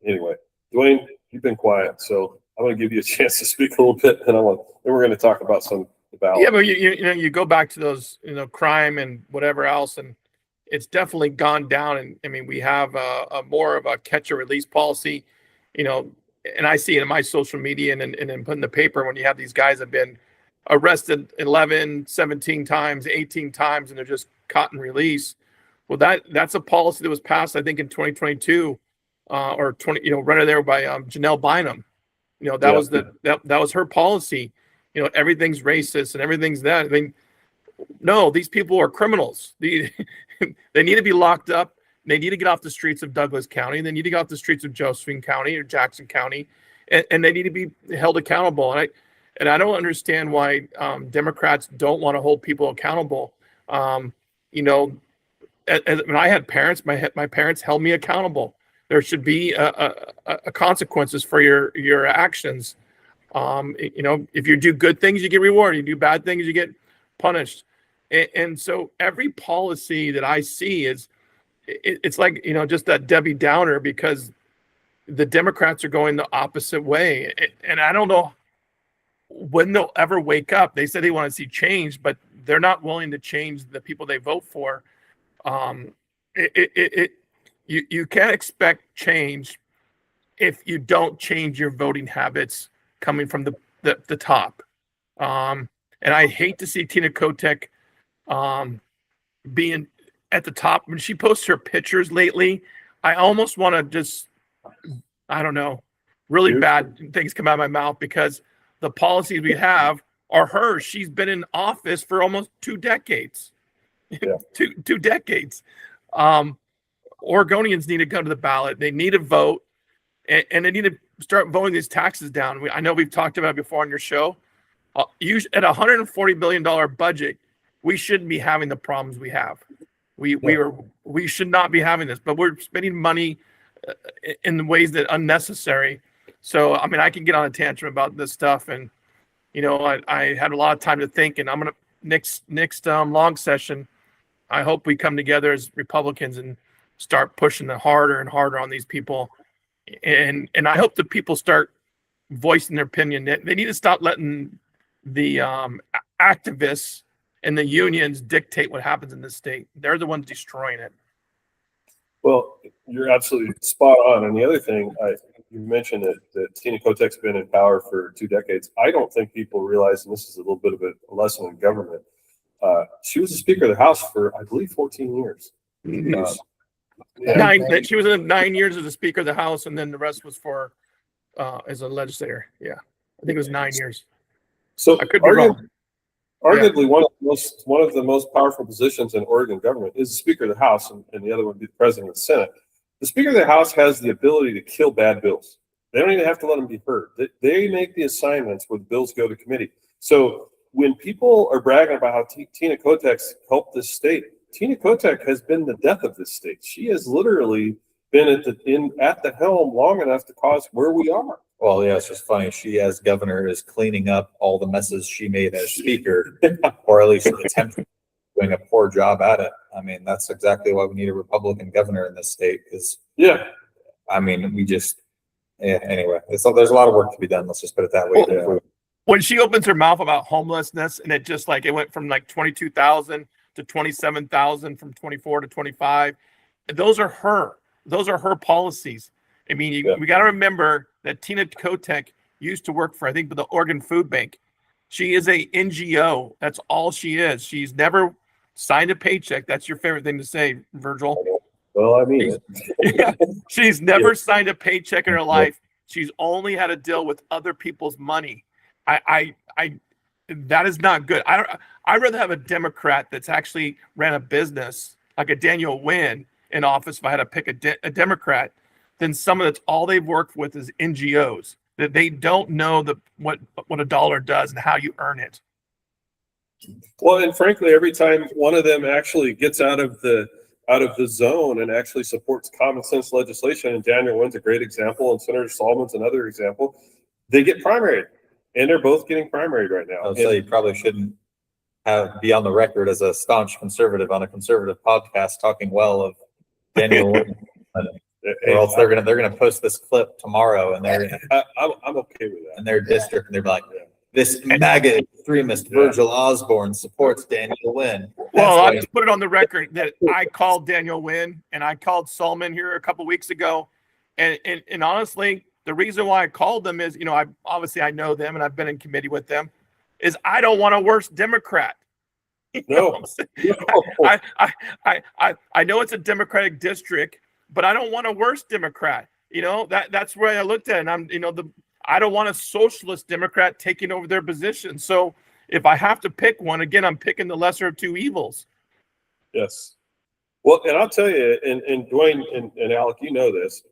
S1: Anyway, Dwayne, you've been quiet, so I'm going to give you a chance to speak a little bit, and then we're going to talk about some ballot.
S2: Yeah, but you go back to those crime and whatever else, and it's definitely gone down. And I mean, we have a more of a catch and release policy, and I see it in my social media and then put in the paper when you have these guys that have been arrested 11, 17 times, 18 times, and they're just caught and released. Well, that's a policy that was passed, I think, in 2022 or 20, running there by Janelle Bynum. That was her policy. Everything's racist and everything's that. I mean, no, these people are criminals. They need to be locked up. They need to get off the streets of Douglas County. They need to get off the streets of Josephine County or Jackson County, and they need to be held accountable. And I don't understand why Democrats don't want to hold people accountable. When I had parents, my parents held me accountable. There should be a consequences for your actions. If you do good things, you get rewarded. You do bad things, you get punished. And so every policy that I see it's like, just that Debbie Downer, because the Democrats are going the opposite way. And I don't know when they'll ever wake up. They said they want to see change, but they're not willing to change the people they vote for. You can't expect change if you don't change your voting habits coming from the top. And I hate to see Tina Kotek being at the top. When she posts her pictures lately, I almost want to just, I don't know, really bad things come out of my mouth, because the policies we have are hers. She's been in office for almost 2 decades. Yeah. two decades. Oregonians need to come to the ballot. They need to vote, and they need to start voting these taxes down. I know we've talked about it before on your show. At a $140 billion budget, we shouldn't be having the problems we have. We should not be having this, but we're spending money in ways that are unnecessary. So, I mean, I can get on a tantrum about this stuff, and I had a lot of time to think, and I'm gonna next long session, I hope we come together as Republicans and start pushing it harder and harder on these people, and I hope the people start voicing their opinion. They need to stop letting the activists and the unions dictate what happens in this state. They're the ones destroying it.
S1: Well, you're absolutely spot on. And the other thing, you mentioned that Tina Kotek's been in power for 2 decades. I don't think people realize, and this is a little bit of a lesson in government, she was the Speaker of the House for, I believe, 14 years.
S2: She was in 9 years as the Speaker of the House, and then the rest was for as a legislator. Yeah, I think it was 9 years.
S1: So
S2: I could be wrong.
S1: arguably one of the most powerful positions in Oregon government is the Speaker of the House, and the other one would be the President of the Senate. The Speaker of the House has the ability to kill bad bills. They don't even have to let them be heard. They make the assignments where the bills go to committee. So when people are bragging about how Tina Kotek's helped this state, Tina Kotek has been the death of this state. She has literally been at the helm long enough to cause where we are.
S3: Well, yeah, it's just funny. She, as governor, is cleaning up all the messes she made as speaker, or at least attempting doing a poor job at it. I mean, that's exactly why we need a Republican governor in this state. Because I mean, we just anyway. There's a lot of work to be done. Let's just put it that way.
S2: Well, when she opens her mouth about homelessness, and it went from like 22,000 to 27,000, from 24 to 25. Those are her policies. I mean, we got to remember that Tina Kotek used to work for, I think, the Oregon Food Bank. She is a NGO. That's all she is. She's never signed a paycheck. That's your favorite thing to say, Virgil.
S1: Well, I mean,
S2: she's never signed a paycheck in her life. She's only had to deal with other people's money. That is not good. I'd rather have a Democrat that's actually ran a business like a Daniel Wynn in office, if I had to pick a Democrat, than someone that's all they've worked with is NGOs, that they don't know what a dollar does and how you earn it.
S1: Well, and frankly, every time one of them actually gets out of the zone and actually supports common sense legislation, and Daniel Wynn's a great example, and Senator Solomon's another example, they get primaried, and they're both getting primaried right now.
S3: I would say you probably shouldn't be on the record as a staunch conservative on a conservative podcast talking well of Daniel Wynn. Or else they're gonna post this clip tomorrow, and
S1: I'm okay with that.
S3: In their district, and they're like, this MAGA extremist Virgil Osborne supports Daniel Wynn.
S2: Well, I'll just put it on the record that I called Daniel Wynn and I called Solomon here a couple weeks ago, and honestly, the reason why I called them is, I know them and I've been in committee with them, is I don't want a worse Democrat.
S1: No.
S2: I know it's a Democratic district, but I don't want a worse Democrat. That's where I looked at it. And I don't want a socialist Democrat taking over their position. So if I have to pick one, again, I'm picking the lesser of two evils.
S1: Yes. Well, and I'll tell you, and Dwayne and Alek, you know this,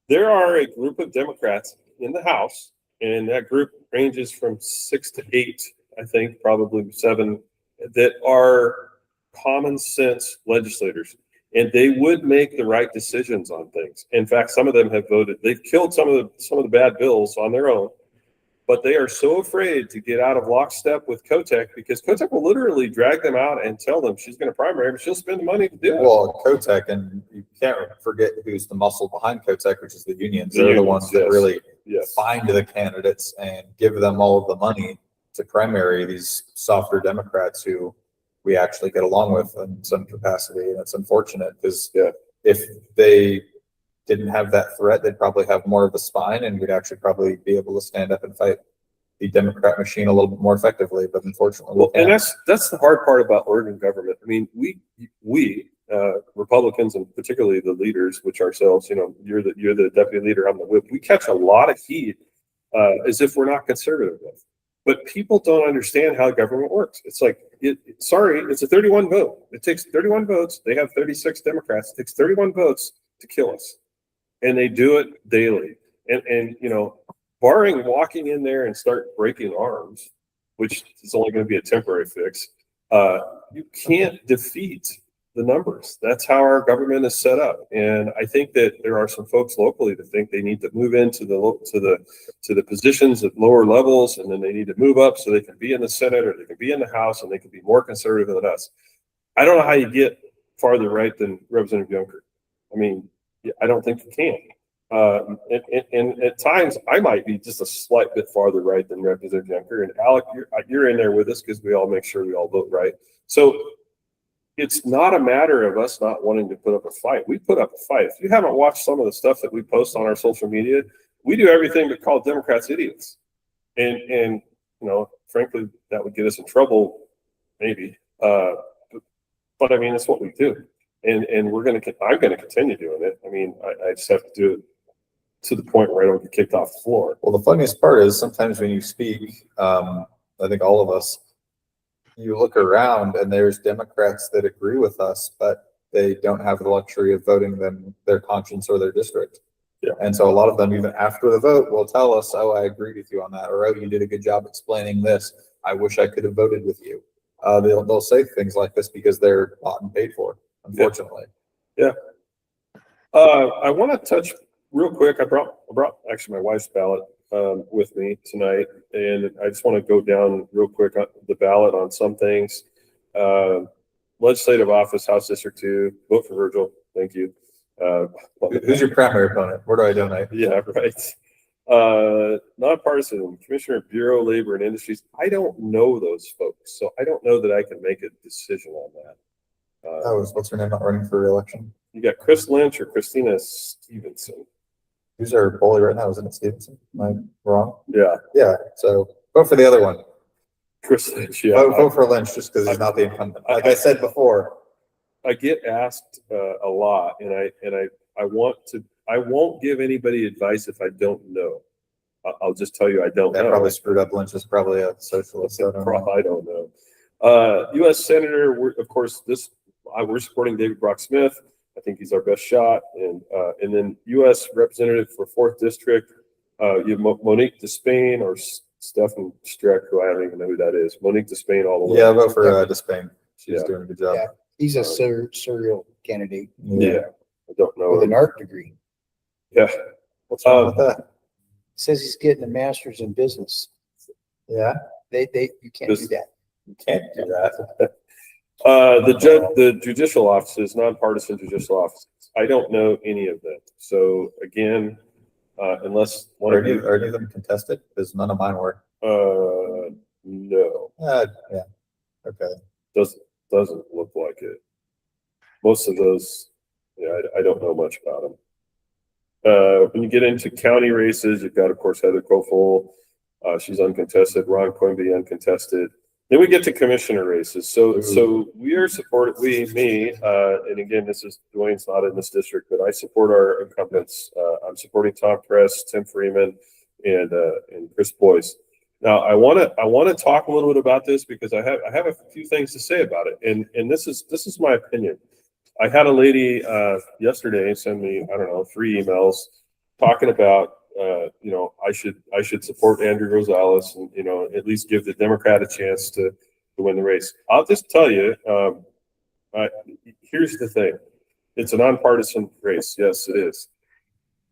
S1: there are a group of Democrats in the House, and that group ranges from 6 to 8, I think, probably 7, that are common sense legislators. And they would make the right decisions on things. In fact, some of them have voted. They've killed some of the bad bills on their own, but they are so afraid to get out of lockstep with Kotek, because Kotek will literally drag them out and tell them she's going to primary, but she'll spend the money to do it.
S3: Well, Kotek, and you can't forget who's the muscle behind Kotek, which is the unions. They're the ones that really find the candidates and give them all of the money to primary these softer Democrats who we actually get along with in some capacity. And it's unfortunate because if they didn't have that threat, they'd probably have more of a spine, and we'd actually probably be able to stand up and fight the Democrat machine a little bit more effectively. But unfortunately,
S1: and that's the hard part about Oregon government. I mean, we Republicans, and particularly the leaders, which ourselves, you're the deputy leader, I'm the whip. We catch a lot of heat as if we're not conservative enough. But people don't understand how government works. It's like, it's a 31 vote. It takes 31 votes. They have 36 Democrats. It takes 31 votes to kill us. And they do it daily. And barring walking in there and start breaking arms, which is only going to be a temporary fix, you can't defeat the numbers. That's how our government is set up. And I think that there are some folks locally that think they need to move into the positions at lower levels, and then they need to move up so they can be in the Senate or they can be in the House and they can be more conservative than us. I don't know how you get farther right than Representative Yunker. I mean, I don't think you can. And at times I might be just a slight bit farther right than Representative Yunker. And Alek, you're in there with us because we all make sure we all vote right. So it's not a matter of us not wanting to put up a fight. We put up a fight. If you haven't watched some of the stuff that we post on our social media, we do everything but call Democrats idiots. And frankly, that would get us in trouble, maybe. But I mean, it's what we do. And I'm going to continue doing it. I mean, I just have to do it to the point where I don't get kicked off the floor.
S3: Well, the funniest part is sometimes when you speak, I think all of us, you look around and there's Democrats that agree with us, but they don't have the luxury of voting them their conscience or their district.
S1: Yeah.
S3: And so a lot of them, even after the vote, will tell us, oh, I agree with you on that, or oh, you did a good job explaining this. I wish I could have voted with you. They'll say things like this because they're bought and paid for, unfortunately.
S1: Yeah. I want to touch real quick. I brought actually my wife's ballot with me tonight, and I just want to go down real quick on the ballot on some things. Legislative office, House District 2, vote for Virgil. Thank you.
S3: Who's your primary opponent? Where do I donate?
S1: Yeah, right. Nonpartisan, Commissioner of Bureau, Labor and Industries. I don't know those folks, so I don't know that I can make a decision on that.
S3: What's her name not running for re-election?
S1: You got Chris Lynch or Christina Stevenson.
S3: Who's our bully right now? Isn't it Stevenson? Am I wrong?
S1: Yeah,
S3: Yeah, so vote for the other one.
S1: Chris Lynch. Yeah,
S3: Vote for Lynch just because he's not the incumbent. Like I said before.
S1: I get asked a lot, and I won't give anybody advice if I don't know. I'll just tell you I don't know.
S3: That probably screwed up. Lynch is probably a socialist.
S1: I don't know. U.S. Senator, of course, we're supporting David Brock Smith. I think he's our best shot. And then U.S. Representative for 4th District, you have Monique Despain or Stephen Streck, who I don't even know who that is. Monique Despain all the way.
S3: Yeah, vote for Despain. She's doing a good job.
S4: Yeah. He's a serial candidate
S1: Yeah, I don't know.
S4: with an art degree.
S1: Yeah.
S3: What's wrong with that?
S4: Says he's getting a master's in business.
S3: Yeah,
S4: You can't do that.
S3: you can't do that.
S1: The judicial offices, nonpartisan judicial offices. I don't know any of them. So again, unless one
S3: Are
S1: of
S3: any
S1: you,
S3: of them contested? Because none of mine were.
S1: no,
S3: Yeah. Okay.
S1: doesn't look like it. Most of those, yeah, I don't know much about them. When you get into county races, you've got, of course, Heather Kofel. She's uncontested. Ron Quimby, uncontested. Then we get to commissioner races. So we are supported, and again, Dwayne's not in this district, but I support our incumbents. I'm supporting Tom Press, Tim Freeman, and Chris Boyce. Now I want to talk a little bit about this because I have a few things to say about it, and this is my opinion. I had a lady yesterday send me, I don't know, 3 emails talking about I should support Andrew Rosales and at least give the Democrat a chance to win the race. I'll just tell you, here's the thing. It's a nonpartisan race. Yes, it is.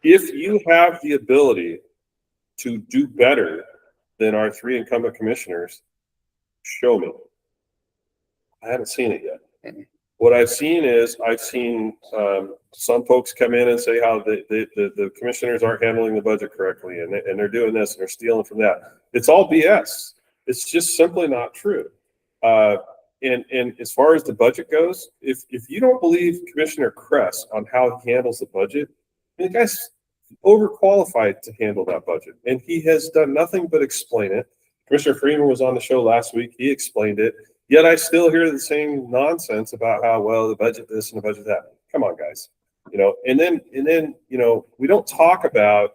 S1: If you have the ability to do better than our 3 incumbent commissioners, show me. I haven't seen it yet. What I've seen is some folks come in and say how the commissioners aren't handling the budget correctly and they're doing this and they're stealing from that. It's all BS. It's just simply not true. And as far as the budget goes, if you don't believe Commissioner Kress on how he handles the budget, the guy's overqualified to handle that budget. And he has done nothing but explain it. Commissioner Freeman was on the show last week. He explained it. Yet I still hear the same nonsense about how, well, the budget this and the budget that. Come on, guys. And then we don't talk about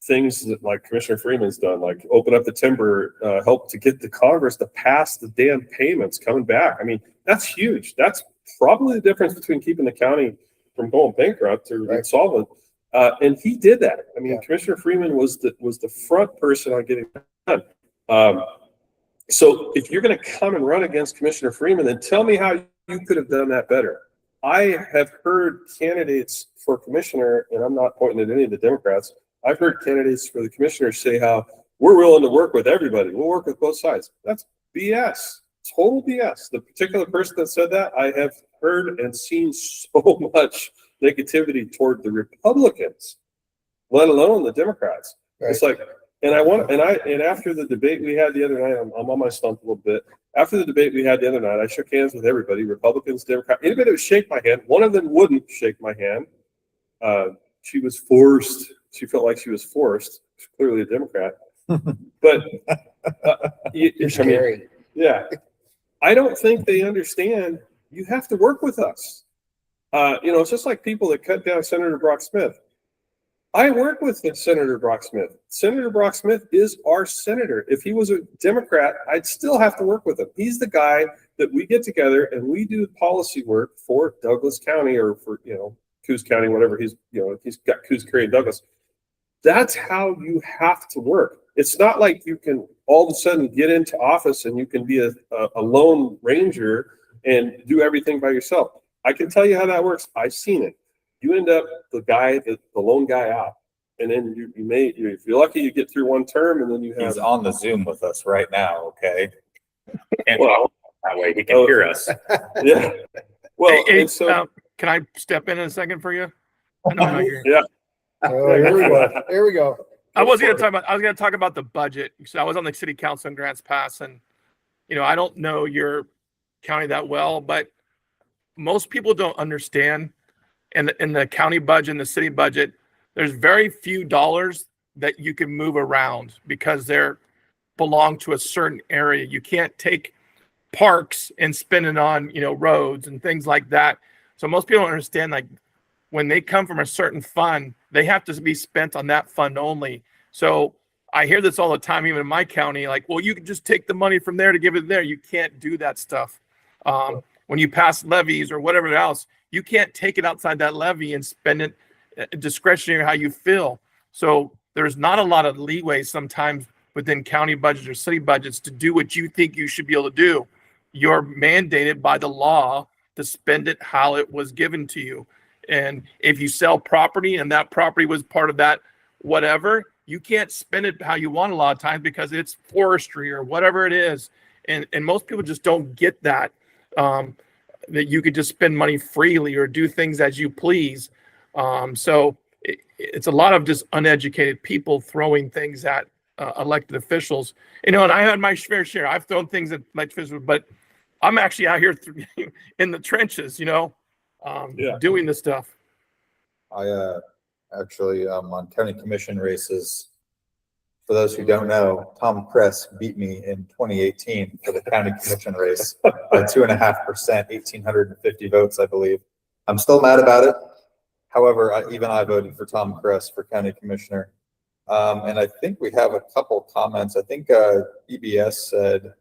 S1: things that like Commissioner Freeman's done, like open up the timber, help to get the Congress to pass the damn payments coming back. I mean, that's huge. That's probably the difference between keeping the county from going bankrupt or insolvent. And he did that. I mean, Commissioner Freeman was the front person on getting that done. So if you're going to come and run against Commissioner Freeman, then tell me how you could have done that better. I have heard candidates for commissioner, and I'm not pointing at any of the Democrats. I've heard candidates for the commissioners say how we're willing to work with everybody. We'll work with both sides. That's BS. Total BS. The particular person that said that, I have heard and seen so much negativity toward the Republicans, let alone the Democrats. Right. It's like, and after the debate we had the other night, I'm on my stump a little bit. After the debate we had the other night, I shook hands with everybody, Republicans, Democrats, anybody that would shake my hand. One of them wouldn't shake my hand. She was forced. She felt like she was forced. She's clearly a Democrat. But yeah, I don't think they understand. You have to work with us. It's just like people that cut down Senator Brock Smith. I work with Senator Brock Smith. Senator Brock Smith is our senator. If he was a Democrat, I'd still have to work with him. He's the guy that we get together and we do policy work for Douglas County or for, Coos County, whatever he's got Coos, Cary, and Douglas. That's how you have to work. It's not like you can all of a sudden get into office and you can be a lone ranger and do everything by yourself. I can tell you how that works. I've seen it. You end up the lone guy out, and then if you're lucky, you get through one term, and then you have.
S3: He's on the Zoom with us right now. Okay.
S5: And that way he can hear us.
S1: Yeah. Well,
S2: Hey,
S1: and so
S2: can I step in a second for you? I know I'm not here.
S1: yeah.
S4: Oh, here we go. Here we go.
S2: I was going to talk about the budget. So I was on the city council in Grants Pass, and I don't know your county that well, but most people don't understand. In the county budget and the city budget, there's very few dollars that you can move around because they're belong to a certain area. You can't take parks and spend it on, roads and things like that. So most people don't understand, like, when they come from a certain fund, they have to be spent on that fund only. So I hear this all the time, even in my county, like, well, you can just take the money from there to give it there. You can't do that stuff. When you pass levies or whatever else, you can't take it outside that levy and spend it discretionary how you feel. So there's not a lot of leeway sometimes within county budgets or city budgets to do what you think you should be able to do. You're mandated by the law to spend it how it was given to you. And if you sell property and that property was part of that whatever, you can't spend it how you want a lot of times because it's forestry or whatever it is. And most people just don't get that. That you could just spend money freely or do things as you please. So it's a lot of just uneducated people throwing things at elected officials. And I had my fair share. I've thrown things at elected officials, but I'm actually out here in the trenches, doing the stuff.
S3: I actually on county commission races. For those who don't know, Tom Kress beat me in 2018 for the county commission race by 2.5%, 1,850 votes, I believe. I'm still mad about it. However, even I voted for Tom Kress for county commissioner. And I think we have a couple comments. I think EBS said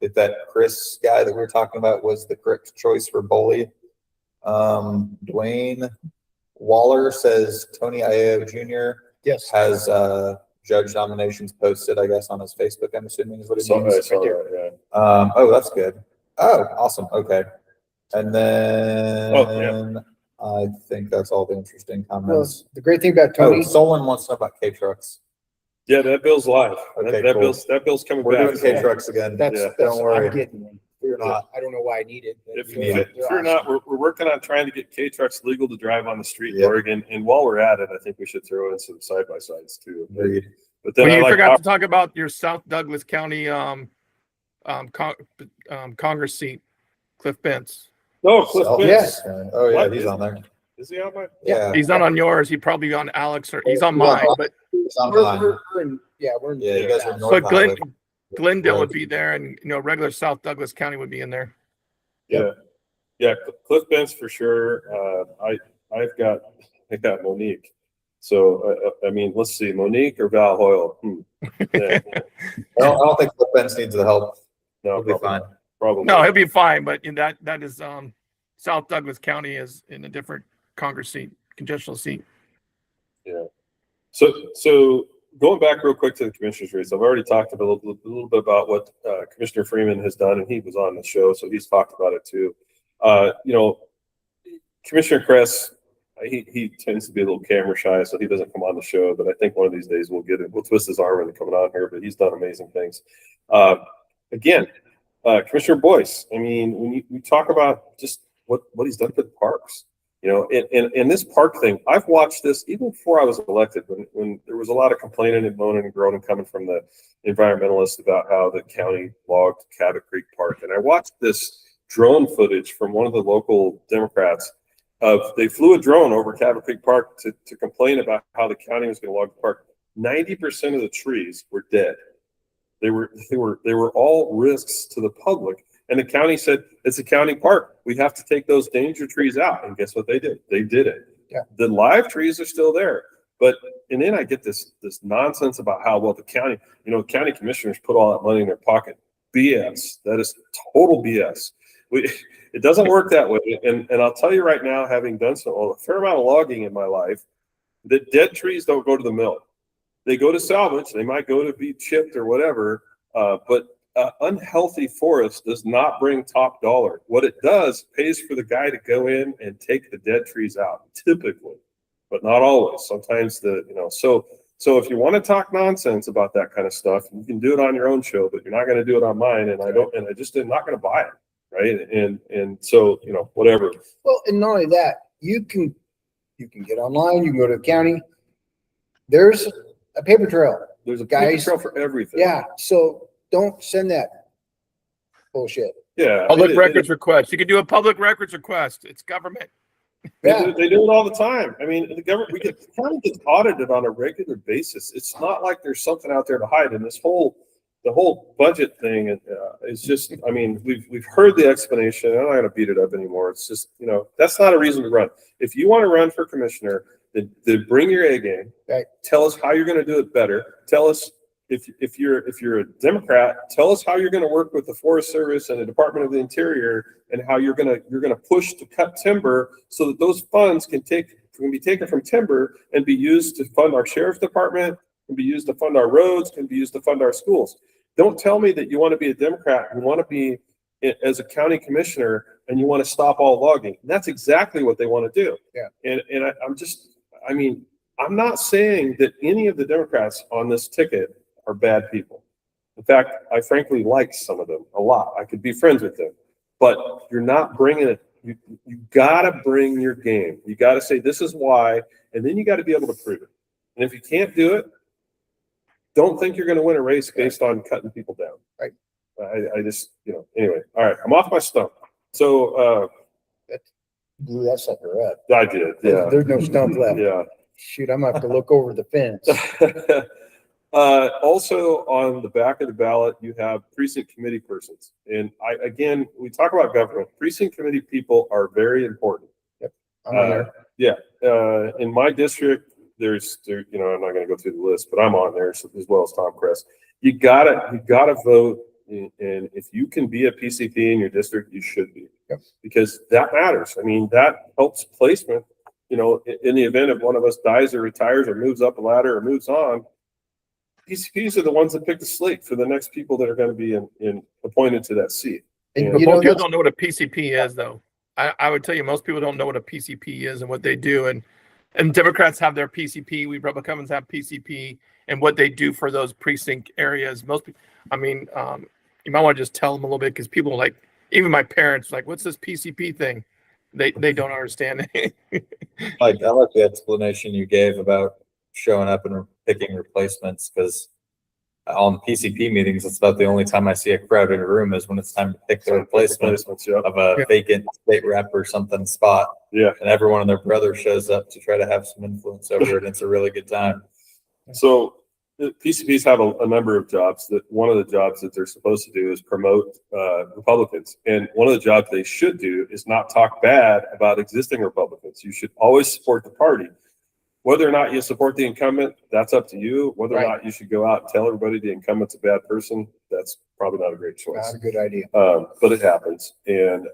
S3: that Chris guy that we were talking about was the correct choice for Boley. Dwayne Waller says Tony Iao Jr.
S4: Yes.
S3: has judge nominations posted, I guess, on his Facebook, I'm assuming is what it means. Oh, that's good. Oh, awesome. Okay. And then I think that's all the interesting
S4: Well,
S3: comments.
S4: the great thing about Tony,
S3: Solon wants to know about K-Trucks.
S1: Yeah, that bill's live.
S3: Okay,
S1: that
S3: cool.
S1: bill's coming
S3: We're
S1: back.
S3: doing K-Trucks again.
S4: that's,
S3: Don't worry.
S4: I'm getting one.
S3: You're not.
S4: I don't know why I need it. But
S1: If
S3: you need it.
S1: you're not, we're working on trying to get K-Trucks legal to drive on the street in
S3: Yep.
S1: Oregon. And while we're at it, I think we should throw in some side-by-sides too.
S3: Agreed.
S1: But then
S2: Well,
S1: I
S2: you
S1: like
S2: forgot to talk about your South Douglas County Congress seat, Cliff Bentz.
S1: Cliff
S3: Oh,
S1: Bentz.
S4: yes.
S3: Oh, yeah,
S1: What?
S3: he's on there.
S1: Is he on my?
S3: Yeah.
S2: He's not on yours. He's probably on Alex, or he's on
S3: Well,
S2: mine. But
S3: He's on
S4: We're,
S3: mine.
S4: we're in, we're in.
S3: Yeah, you guys are north.
S2: but
S3: Highway.
S2: Glendale would be there, and regular South Douglas County would be in there.
S1: Yeah, Cliff Bentz for sure. I got Monique. So I mean, let's see, Monique or Val Hoyle. Yeah.
S3: I don't think Cliff Benz needs the help.
S1: No,
S3: He'll be
S1: probably
S3: fine.
S1: not. Probably.
S2: No,
S1: not.
S2: he'll be fine. But that is South Douglas County is in a different Congress seat, congressional seat.
S1: Yeah. So going back real quick to the commissioner's race, I've already talked a little bit about what Commissioner Freeman has done, and he was on the show, so he's talked about it too. Commissioner Kress, he tends to be a little camera shy, so he doesn't come on the show. But I think one of these days we'll get it. We'll twist his arm into coming on here. But he's done amazing things. Again, Commissioner Boyce. I mean, when we talk about just what he's done for the parks. And this park thing, I've watched this even before I was elected, when there was a lot of complaining and moaning and groaning coming from the environmentalists about how the county logged Cabot Creek Park. And I watched this drone footage from one of the local Democrats they flew a drone over Cabot Creek Park to complain about how the county was going to log the park. 90% of the trees were dead. They were all risks to the public. And the county said, it's a county park. We have to take those danger trees out. And guess what they did? They did it.
S4: Yeah.
S1: The live trees are still there. And then I get this nonsense about how, well, the county, county commissioners put all that money in their pocket. BS. That is total BS. It doesn't work that way. And I'll tell you right now, having done a fair amount of logging in my life, that dead trees don't go to the mill. They go to salvage. They might go to be chipped or whatever. But unhealthy forest does not bring top dollar. What it does pays for the guy to go in and take the dead trees out, typically, but not always. Sometimes so if you want to talk nonsense about that kind of stuff, you can do it on your own show, but you're not going to do it on mine. And I'm not going to buy it. Right. And so, whatever.
S4: Well, and not only that, you can get online, you can go to the county. There's a paper trail.
S1: There's a paper trail for everything.
S4: Yeah. So don't send that bullshit.
S1: Yeah.
S2: Public records request. You can do a public records request. It's government.
S4: Yeah.
S1: They do it all the time. I mean, the county gets audited on a regular basis. It's not like there's something out there to hide. And the whole budget thing is just, I mean, we've heard the explanation. I'm not going to beat it up anymore. It's just, that's not a reason to run. If you want to run for commissioner, then bring your A game.
S4: Right.
S1: Tell us how you're going to do it better. Tell us if you're a Democrat, tell us how you're going to work with the Forest Service and the Department of the Interior, and how you're going to push to cut timber so that those funds can be taken from timber and be used to fund our sheriff's department, can be used to fund our roads, can be used to fund our schools. Don't tell me that you want to be a Democrat, you want to be as a county commissioner, and you want to stop all logging. And that's exactly what they want to do.
S4: Yeah.
S1: And I'm not saying that any of the Democrats on this ticket are bad people. In fact, I frankly like some of them a lot. I could be friends with them, but you're not bringing it. You gotta bring your game. You gotta say, this is why, and then you got to be able to prove it. And if you can't do it, don't think you're going to win a race based on cutting people down.
S4: Right.
S1: I just, anyway, all right, I'm off my stump. So,
S4: Blew that sucker up.
S1: I did. Yeah.
S4: There's no stump left.
S1: Yeah.
S4: Shoot, I'm gonna have to look over the fence.
S1: Also on the back of the ballot, you have precinct committee persons. And again, we talk about government. Precinct committee people are very important.
S4: I'm on there.
S1: Yeah. In my district, I'm not going to go through the list, but I'm on there as well as Tom Kress. You gotta vote. And if you can be a PCP in your district, you should be.
S4: Yep.
S1: Because that matters. I mean, that helps placement. In the event of one of us dies or retires or moves up a ladder or moves on, PCPs are the ones that pick the slate for the next people that are going to be appointed to that seat.
S4: And
S1: Yeah.
S2: But
S4: you
S2: most
S4: know,
S2: people
S4: that's,
S2: don't know what a PCP is, though. I would tell you, most people don't know what a PCP is and what they do. And Democrats have their PCP, we Republicans have PCP, and what they do for those precinct areas. Most people, you might want to just tell them a little bit, because people even my parents, what's this PCP thing? They don't understand it.
S3: I like the explanation you gave about showing up and picking replacements, because on PCP meetings, it's about the only time I see a crowded room is when it's time to pick the replacement of a vacant state rep or something spot.
S1: Yeah.
S3: And everyone and their brother shows up to try to have some influence over it. And it's a really good time.
S1: So the PCPs have a number of jobs. That one of the jobs that they're supposed to do is promote Republicans. And one of the jobs they should do is not talk bad about existing Republicans. You should always support the party. Whether or not you support the incumbent, that's up to you. Whether or not you should go out and tell everybody the incumbent's a bad person, that's probably not a great choice.
S4: not a good idea.
S1: But it happens. And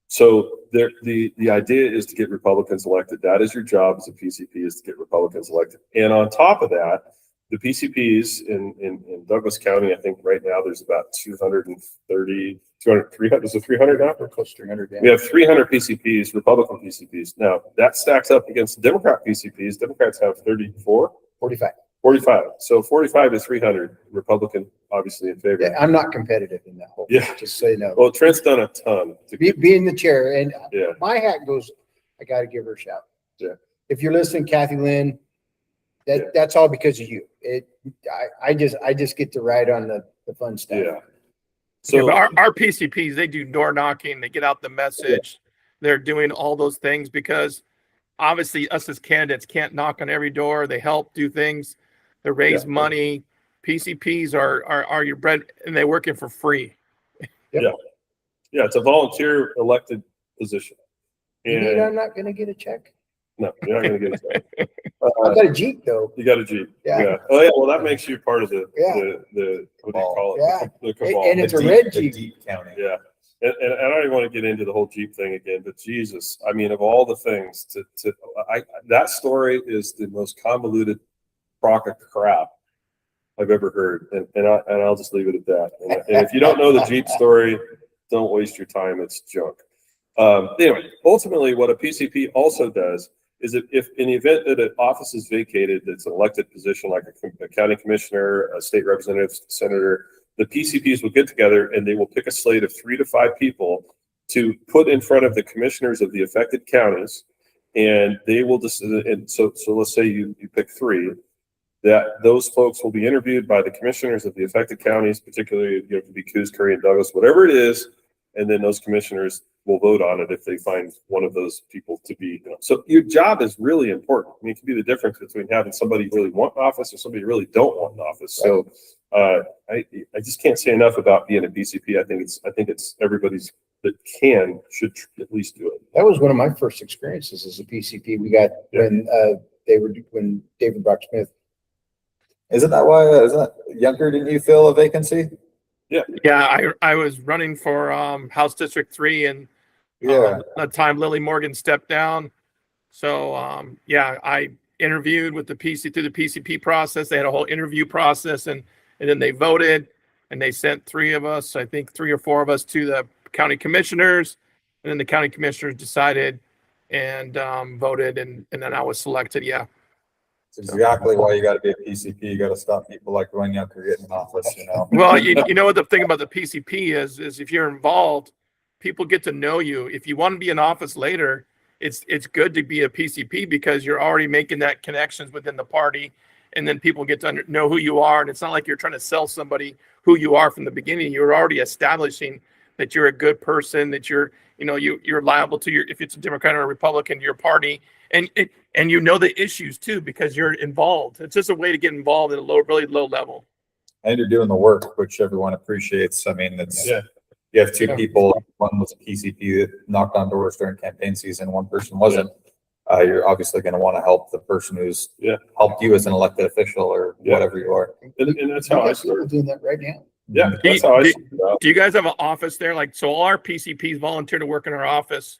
S1: so the idea is to get Republicans elected. That is your job as a PCP, is to get Republicans elected. And on top of that, the PCPs in Douglas County, I think right now there's about 300, is it 300 now?
S4: We're close to 300.
S1: We have 300 PCPs, Republican PCPs. Now, that stacks up against Democrat PCPs. Democrats have 45. So 45 to 300, Republican obviously in favor.
S4: Yeah, I'm not competitive in that whole.
S1: Yeah.
S4: Just say no.
S1: Well, Trent's done a ton.
S4: Be in the chair, and
S1: Yeah.
S4: my hat goes. I got to give her a shout.
S1: Yeah.
S4: If you're listening, Kathy Lynn, that's all because of you. I just get to ride on the fun stuff.
S1: Yeah.
S2: So
S1: So
S2: our PCPs, they do door knocking, they get out the message. They're doing all those things because obviously us as candidates can't knock on every door. They help do things. They raise money. PCPs are your bread, and they're working for free.
S1: yeah, it's a volunteer elected position.
S4: You mean
S1: And
S4: I'm not going to get a check?
S1: no, you're not going to get it.
S4: I got a Jeep though.
S1: You got a Jeep.
S4: Yeah.
S1: Oh yeah. Well, that makes you part of
S4: Yeah.
S1: the what do you call it?
S4: Yeah.
S1: The cabal.
S4: And it's a
S3: The
S4: red
S3: the
S4: Jeep.
S3: Deep County.
S1: Yeah. And I don't even want to get into the whole Jeep thing again, but Jesus, I mean, of all the things that story is the most convoluted crock of crap I've ever heard. And I'll just leave it at that. And if you don't know the Jeep story, don't waste your time. It's junk. Anyway, ultimately what a PCP also does is that if in the event that an office is vacated, that's an elected position like a county commissioner, a state representative, senator, the PCPs will get together and they will pick a slate of 3 to 5 people to put in front of the commissioners of the affected counties, and they will just. And so let's say you pick 3, that those folks will be interviewed by the commissioners of the affected counties, particularly it could be Coos, Curry, and Douglas, whatever it is, and then those commissioners will vote on it if they find one of those people to be. So your job is really important. I mean, it can be the difference between having somebody really want an office or somebody really don't want an office. So I just can't say enough about being a PCP. I think it's everybody's that should at least do it.
S4: That was one of my first experiences as a PCP. We got when David Brock Smith.
S3: Isn't that Yunker? Didn't you fill a vacancy?
S2: Yeah, I was running for House District 3, and at the time Lily Morgan stepped down. So I interviewed with the through the PCP process. They had a whole interview process, and then they voted, and they sent 3 of us, I think 3 or 4 of us, to the county commissioners, and then the county commissioners decided and voted, and then I was selected. Yeah.
S3: It's exactly why you got to be a PCP. You got to stop people like Dwayne Yunker getting in office, you know.
S2: Well, you know what the thing about the PCP is if you're involved, people get to know you. If you want to be in office later, it's good to be a PCP because you're already making that connections within the party, and then people get to know who you are. And it's not like you're trying to sell somebody who you are from the beginning. You're already establishing that you're a good person, that you're liable to if it's a Democrat or a Republican, your party, and you know the issues too because you're involved. It's just a way to get involved at a really low level.
S3: And you're doing the work, which everyone appreciates. I mean, you have 2 people. One was a PCP that knocked on doors during campaign season. One person wasn't. You're obviously going to want to help the person who's helped you as an elected official or whatever you are.
S1: And that's how I started
S4: doing that right now.
S1: Yeah, that's how I started.
S2: Do you guys have an office there? Like, so all our PCPs volunteer to work in our office,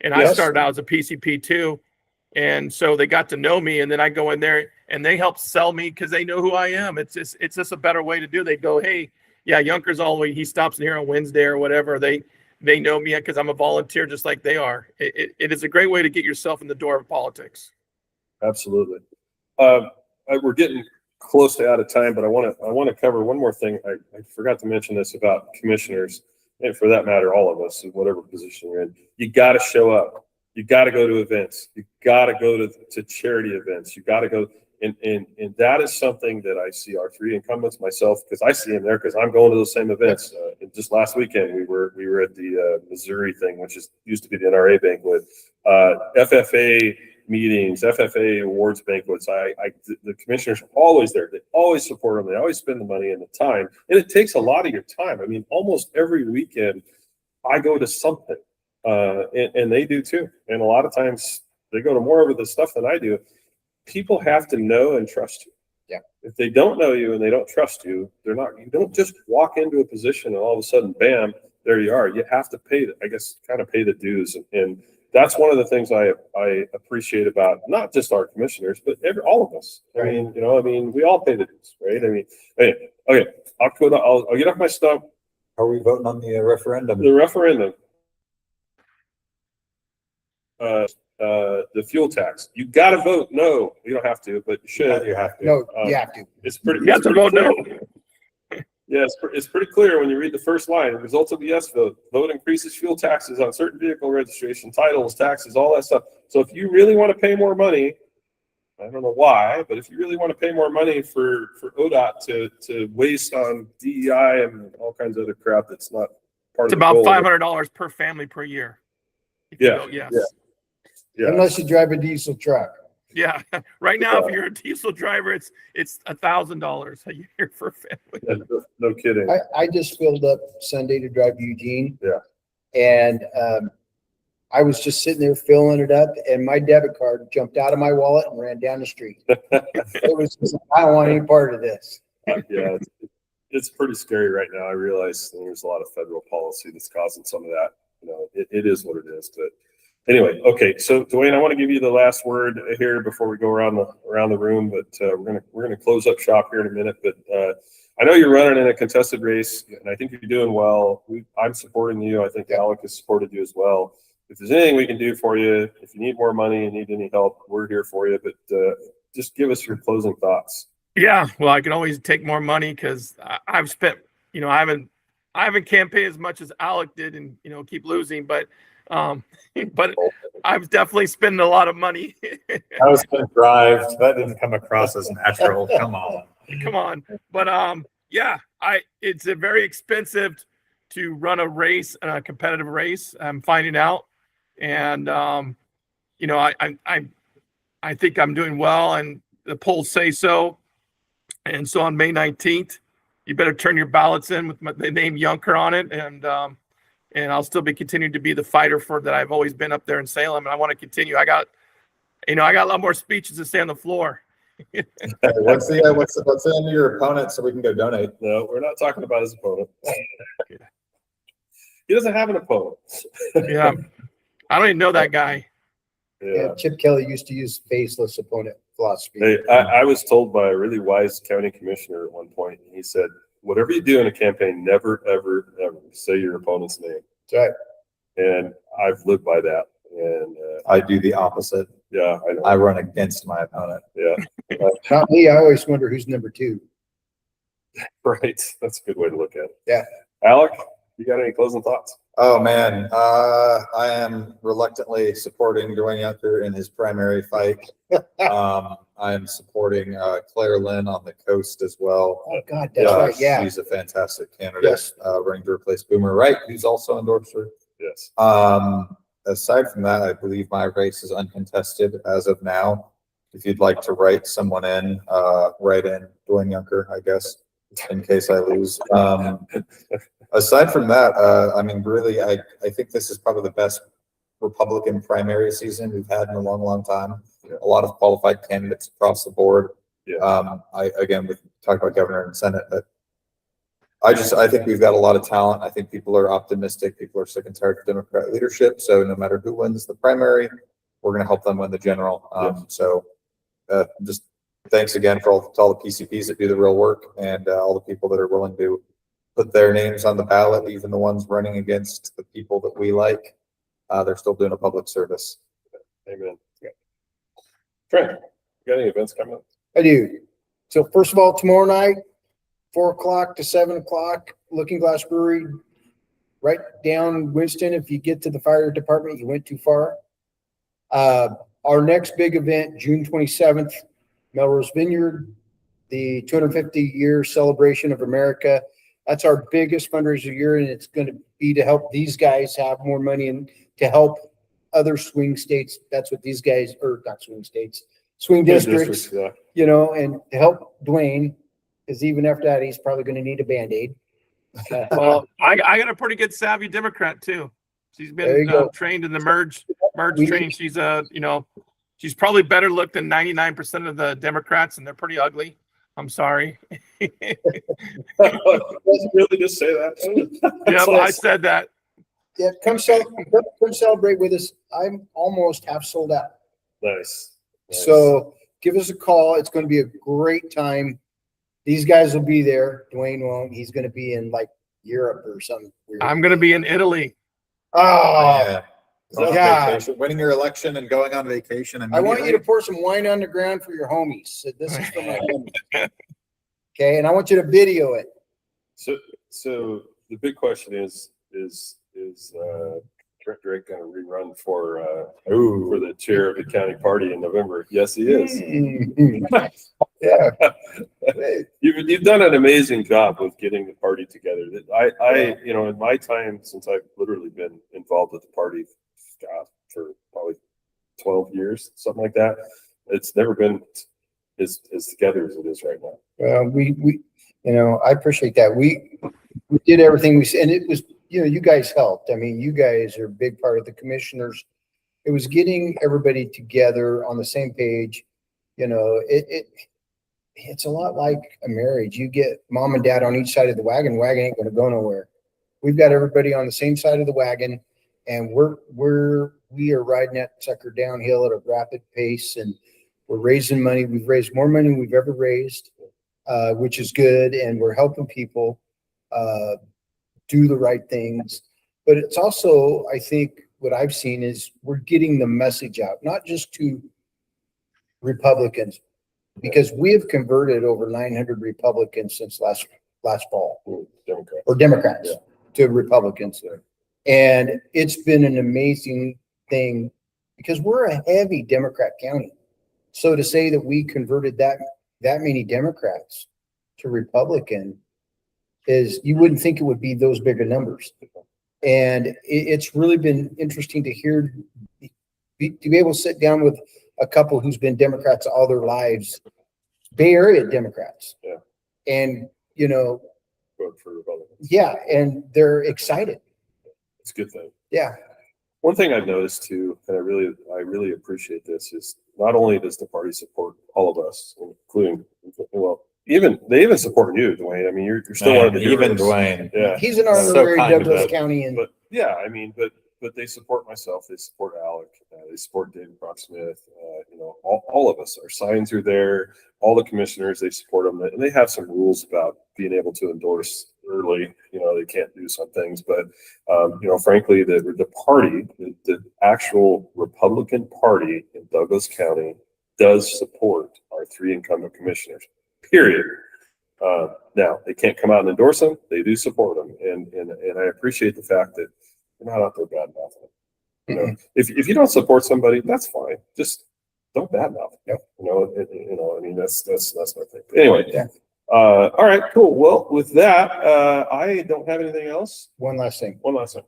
S2: and I started out as a PCP too. And so they got to know me, and then I go in there and they help sell me because they know who I am. It's just a better way to do. They go, hey, Yunker's he stops in here on Wednesday or whatever. They know me because I'm a volunteer just like they are. It is a great way to get yourself in the door of politics.
S1: Absolutely. We're getting close to out of time, but I want to cover one more thing. I forgot to mention this about commissioners, and for that matter, all of us in whatever position you're in. You got to show up. You got to go to events. You got to go to charity events. You got to go, and that is something that I see our 3 incumbents, myself, because I see them there because I'm going to those same events. Just last weekend we were at the Missouri thing, which used to be the NRA banquet, FFA meetings, FFA awards banquets. The commissioners are always there. They always support them. They always spend the money and the time, and it takes a lot of your time. I mean, almost every weekend I go to something. And they do too. And a lot of times they go to more of the stuff than I do. People have to know and trust you.
S4: Yeah. If
S1: they don't know you and they don't trust you, you don't just walk into a position and all of a sudden, bam, there you are. You have to pay the dues. And that's one of the things I appreciate about not just our commissioners, but all of us. I mean, we all pay the dues, right? I mean, okay, I'll get off my stump.
S3: Are we voting on the referendum?
S1: The referendum. The fuel tax. You got to vote no. You don't have to, but you should.
S3: You have to.
S4: No, you have to.
S1: It's pretty.
S2: You have to vote no.
S1: Yeah, it's pretty clear when you read the first line. The results of the yes vote. Vote increases fuel taxes on certain vehicle registration, titles, taxes, all that stuff. So if you really want to pay more money, I don't know why, but if you really want to pay more money for ODOT to waste on DEI and all kinds of other crap that's not part
S2: it's
S1: of the
S2: about
S1: goal.
S2: $500 per family per year.
S1: Yeah.
S4: Yeah. Unless you drive a diesel truck.
S2: Yeah. Right now, if you're a diesel driver, it's $1,000 a year for a family.
S1: No kidding.
S4: I just filled up Sunday to drive to Eugene.
S1: Yeah.
S4: And I was just sitting there filling it up and my debit card jumped out of my wallet and ran down the street. It was just, I don't want any part of this.
S1: Yeah, it's pretty scary right now. I realize there's a lot of federal policy that's causing some of that. It is what it is. But anyway, okay. So Dwayne, I want to give you the last word here before we go around the room. But we're gonna close up shop here in a minute. But I know you're running in a contested race, and I think you're doing well. I'm supporting you. I think Alek has supported you as well. If there's anything we can do for you, if you need more money and need any help, we're here for you. But just give us your closing thoughts.
S2: Yeah, well, I can always take more money because I've spent, I haven't campaigned as much as Alek did, and keep losing, but I've definitely spent a lot of money.
S3: I was going to drive. That didn't come across as natural. Come on.
S2: But yeah, it's a very expensive to run a race, a competitive race. I'm finding out, and I think I'm doing well, and the polls say so. And so on May 19th, you better turn your ballots in with the name Yunker on it, and I'll still be continuing to be the fighter that I've always been up there in Salem, and I want to continue. I got a lot more speeches to say on the floor.
S3: What's the end of your opponent so we can go donate?
S1: No, we're not talking about his opponent. He doesn't have an opponent.
S2: Yeah, I don't even know that guy.
S4: Yeah, Chip Kelly used to use faceless opponent philosophy.
S1: Hey, I was told by a really wise county commissioner at one point, and he said, whatever you do in a campaign, never, ever, ever say your opponent's name.
S4: That's right.
S1: And I've lived by that. And
S3: I do the opposite.
S1: yeah, I know.
S3: I run against my opponent.
S1: Yeah,
S4: Not me. I always wonder who's number two.
S1: right. That's a good way to look at it.
S4: Yeah.
S1: Alek, you got any closing thoughts?
S3: Oh man, I am reluctantly supporting Dwayne Yunker in his primary fight. I am supporting Claire Lynn on the coast as well.
S4: Oh God, that's right. Yeah.
S3: She's a fantastic candidate,
S4: Yes.
S3: running to replace Boomer Wright, who's also endorsed her.
S1: Yes.
S3: Aside from that, I believe my race is uncontested as of now. If you'd like to write someone in, write in Dwayne Yunker, I guess, in case I lose. Aside from that, I mean, really, I think this is probably the best Republican primary season we've had in a long, long time.
S1: Yeah.
S3: A lot of qualified candidates across the board.
S1: Yeah.
S3: We talked about governor and senate, but I think we've got a lot of talent. I think people are optimistic. People are sick and tired of Democrat leadership. So no matter who wins the primary, we're going to help them win the general. So just thanks again to all the PCPs that do the real work, and all the people that are willing to put their names on the ballot, even the ones running against the people that we like. They're still doing a public service.
S1: Amen. Yeah. Trent, you got any events coming up?
S4: I do. So first of all, tomorrow night, 4 o'clock to 7 o'clock, Looking Glass Brewery, right down Winston. If you get to the fire department, you went too far. Our next big event, June 27th, Melrose Vineyard, the 250-year celebration of America. That's our biggest fundraiser year, and it's going to be to help these guys have more money and to help other swing states. That's what these guys, or not swing states, swing districts,
S1: Yeah.
S4: and to help Dwayne, because even after that, he's probably going to need a Band-Aid.
S2: Well, I got a pretty good savvy Democrat too. She's
S4: There you
S2: been
S4: go.
S2: trained in the merge
S4: We-
S2: training. She's she's probably better looked than 99% of the Democrats, and they're pretty ugly. I'm sorry.
S1: Really just say that?
S2: Yeah, I said that.
S4: Yeah, come celebrate with us. I'm almost half sold out.
S1: Nice.
S4: So give us a call. It's going to be a great time. These guys will be there. Dwayne won't. He's going to be in like Europe or something weird.
S2: I'm gonna be in Italy.
S4: Oh,
S3: Yeah.
S4: God.
S3: Vacation, winning your election and going on vacation.
S4: I want you to pour some wine on the ground for your homies. So this is for my homies. Okay, and I want you to video it.
S1: So the big question is Trent Drake going to rerun for the chair of the county party in November? Yes, he is.
S4: Yeah.
S1: You've done an amazing job with getting the party together. I in my time, since I've literally been involved with the party, for probably 12 years, something like that, it's never been as together as it is right now.
S4: We I appreciate that. We did everything we said, and it was you guys helped. I mean, you guys are a big part of the commissioners. It was getting everybody together on the same page. It's a lot like a marriage. You get mom and dad on each side of the wagon ain't going to go nowhere. We've got everybody on the same side of the wagon, and we are riding that sucker downhill at a rapid pace, and we're raising money. We've raised more money than we've ever raised, which is good, and we're helping people do the right things. But it's also, I think, what I've seen is we're getting the message out, not just to Republicans, because we have converted over 900 Republicans since last fall, Democrats to Republicans. And it's been an amazing thing because we're a heavy Democrat county. So to say that we converted that many Democrats to Republican is, you wouldn't think it would be those bigger numbers. And it's really been interesting to hear, to be able to sit down with a couple who's been Democrats all their lives, Bay Area Democrats.
S1: Yeah.
S4: And,
S1: Vote for Republicans.
S4: yeah, and they're excited.
S1: It's a good thing.
S4: Yeah.
S1: One thing I've noticed too, and I really appreciate this, is not only does the party support all of us, including, well, they even support you, Dwayne. I mean, you're still one of the
S5: even
S1: heroes.
S5: Dwayne.
S1: Yeah.
S4: He's an
S5: So
S4: honorary
S5: kind of
S4: Douglas
S5: it.
S4: County, and
S1: But yeah, I mean, but they support myself. They support Alek. They support David Brock-Smith. All of us. Our signs are there. All the commissioners, they support them, and they have some rules about being able to endorse early. They can't do some things, but frankly, the party, the actual Republican Party in Douglas County, does support our 3 incumbent commissioners. Period. Now they can't come out and endorse them. They do support them, and I appreciate the fact that they're not out there bad mouthing. If you don't support somebody, that's fine. Just don't badmouth.
S4: Yep.
S1: I mean, that's my thing. Anyway.
S4: Yeah.
S1: All right, cool. Well, with that, I don't have anything else.
S4: one last thing.
S1: One last thing.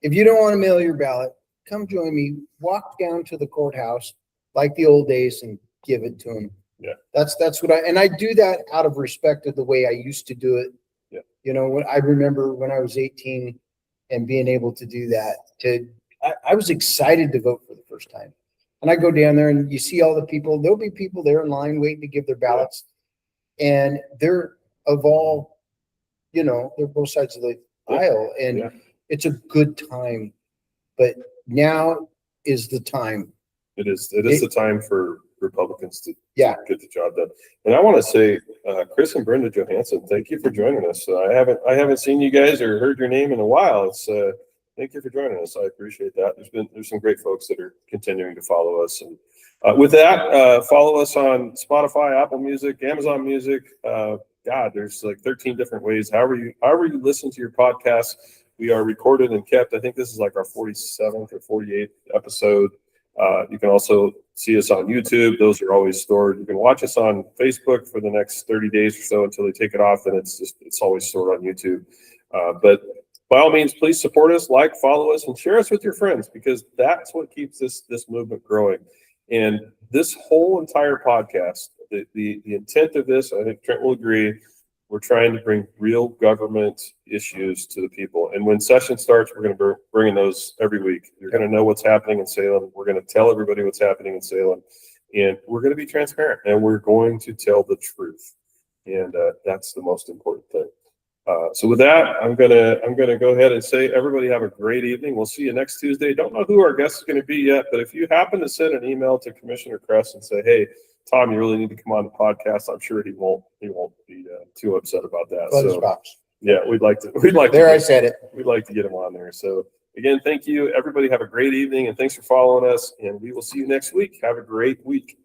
S4: If you don't want to mail your ballot, come join me. Walk down to the courthouse like the old days and give it to them.
S1: Yeah.
S4: That's what I do that out of respect of the way I used to do it.
S1: Yeah.
S4: When I remember when I was 18 and being able to do that, I was excited to vote for the first time. And I go down there and you see all the people, there'll be people there in line waiting to give their ballots. And they're of all, they're both sides of the aisle, and it's a good time. But now is the time.
S1: It is the time for Republicans to
S4: Yeah.
S1: get the job done. And I want to say, Chris and Brenda Johansson, thank you for joining us. I haven't seen you guys or heard your name in a while. It's thank you for joining us. I appreciate that. There's some great folks that are continuing to follow us. And with that, follow us on Spotify, Apple Music, Amazon Music. There's like 13 different ways. However you listen to your podcast, we are recorded and kept. I think this is like our 47th or 48th episode. You can also see us on YouTube. Those are always stored. You can watch us on Facebook for the next 30 days or so until they take it off. Then it's always stored on YouTube. But by all means, please support us, follow us, and share us with your friends, because that's what keeps this movement growing. And this whole entire podcast, the intent of this, I think Trent will agree, we're trying to bring real government issues to the people. And when session starts, we're going to bring in those every week. You're going to know what's happening in Salem. We're going to tell everybody what's happening in Salem. And we're going to be transparent, and we're going to tell the truth. And that's the most important thing. So with that, I'm gonna go ahead and say, everybody have a great evening. We'll see you next Tuesday. Don't know who our guest is going to be yet, but if you happen to send an email to Commissioner Kress and say, "Hey, Tom, you really need to come on the podcast," I'm sure he won't be too upset about that. So yeah, we'd like to.
S4: I said it.
S1: We'd like to get him on there. So again, thank you. Everybody have a great evening, and thanks for following us. And we will see you next week. Have a great week.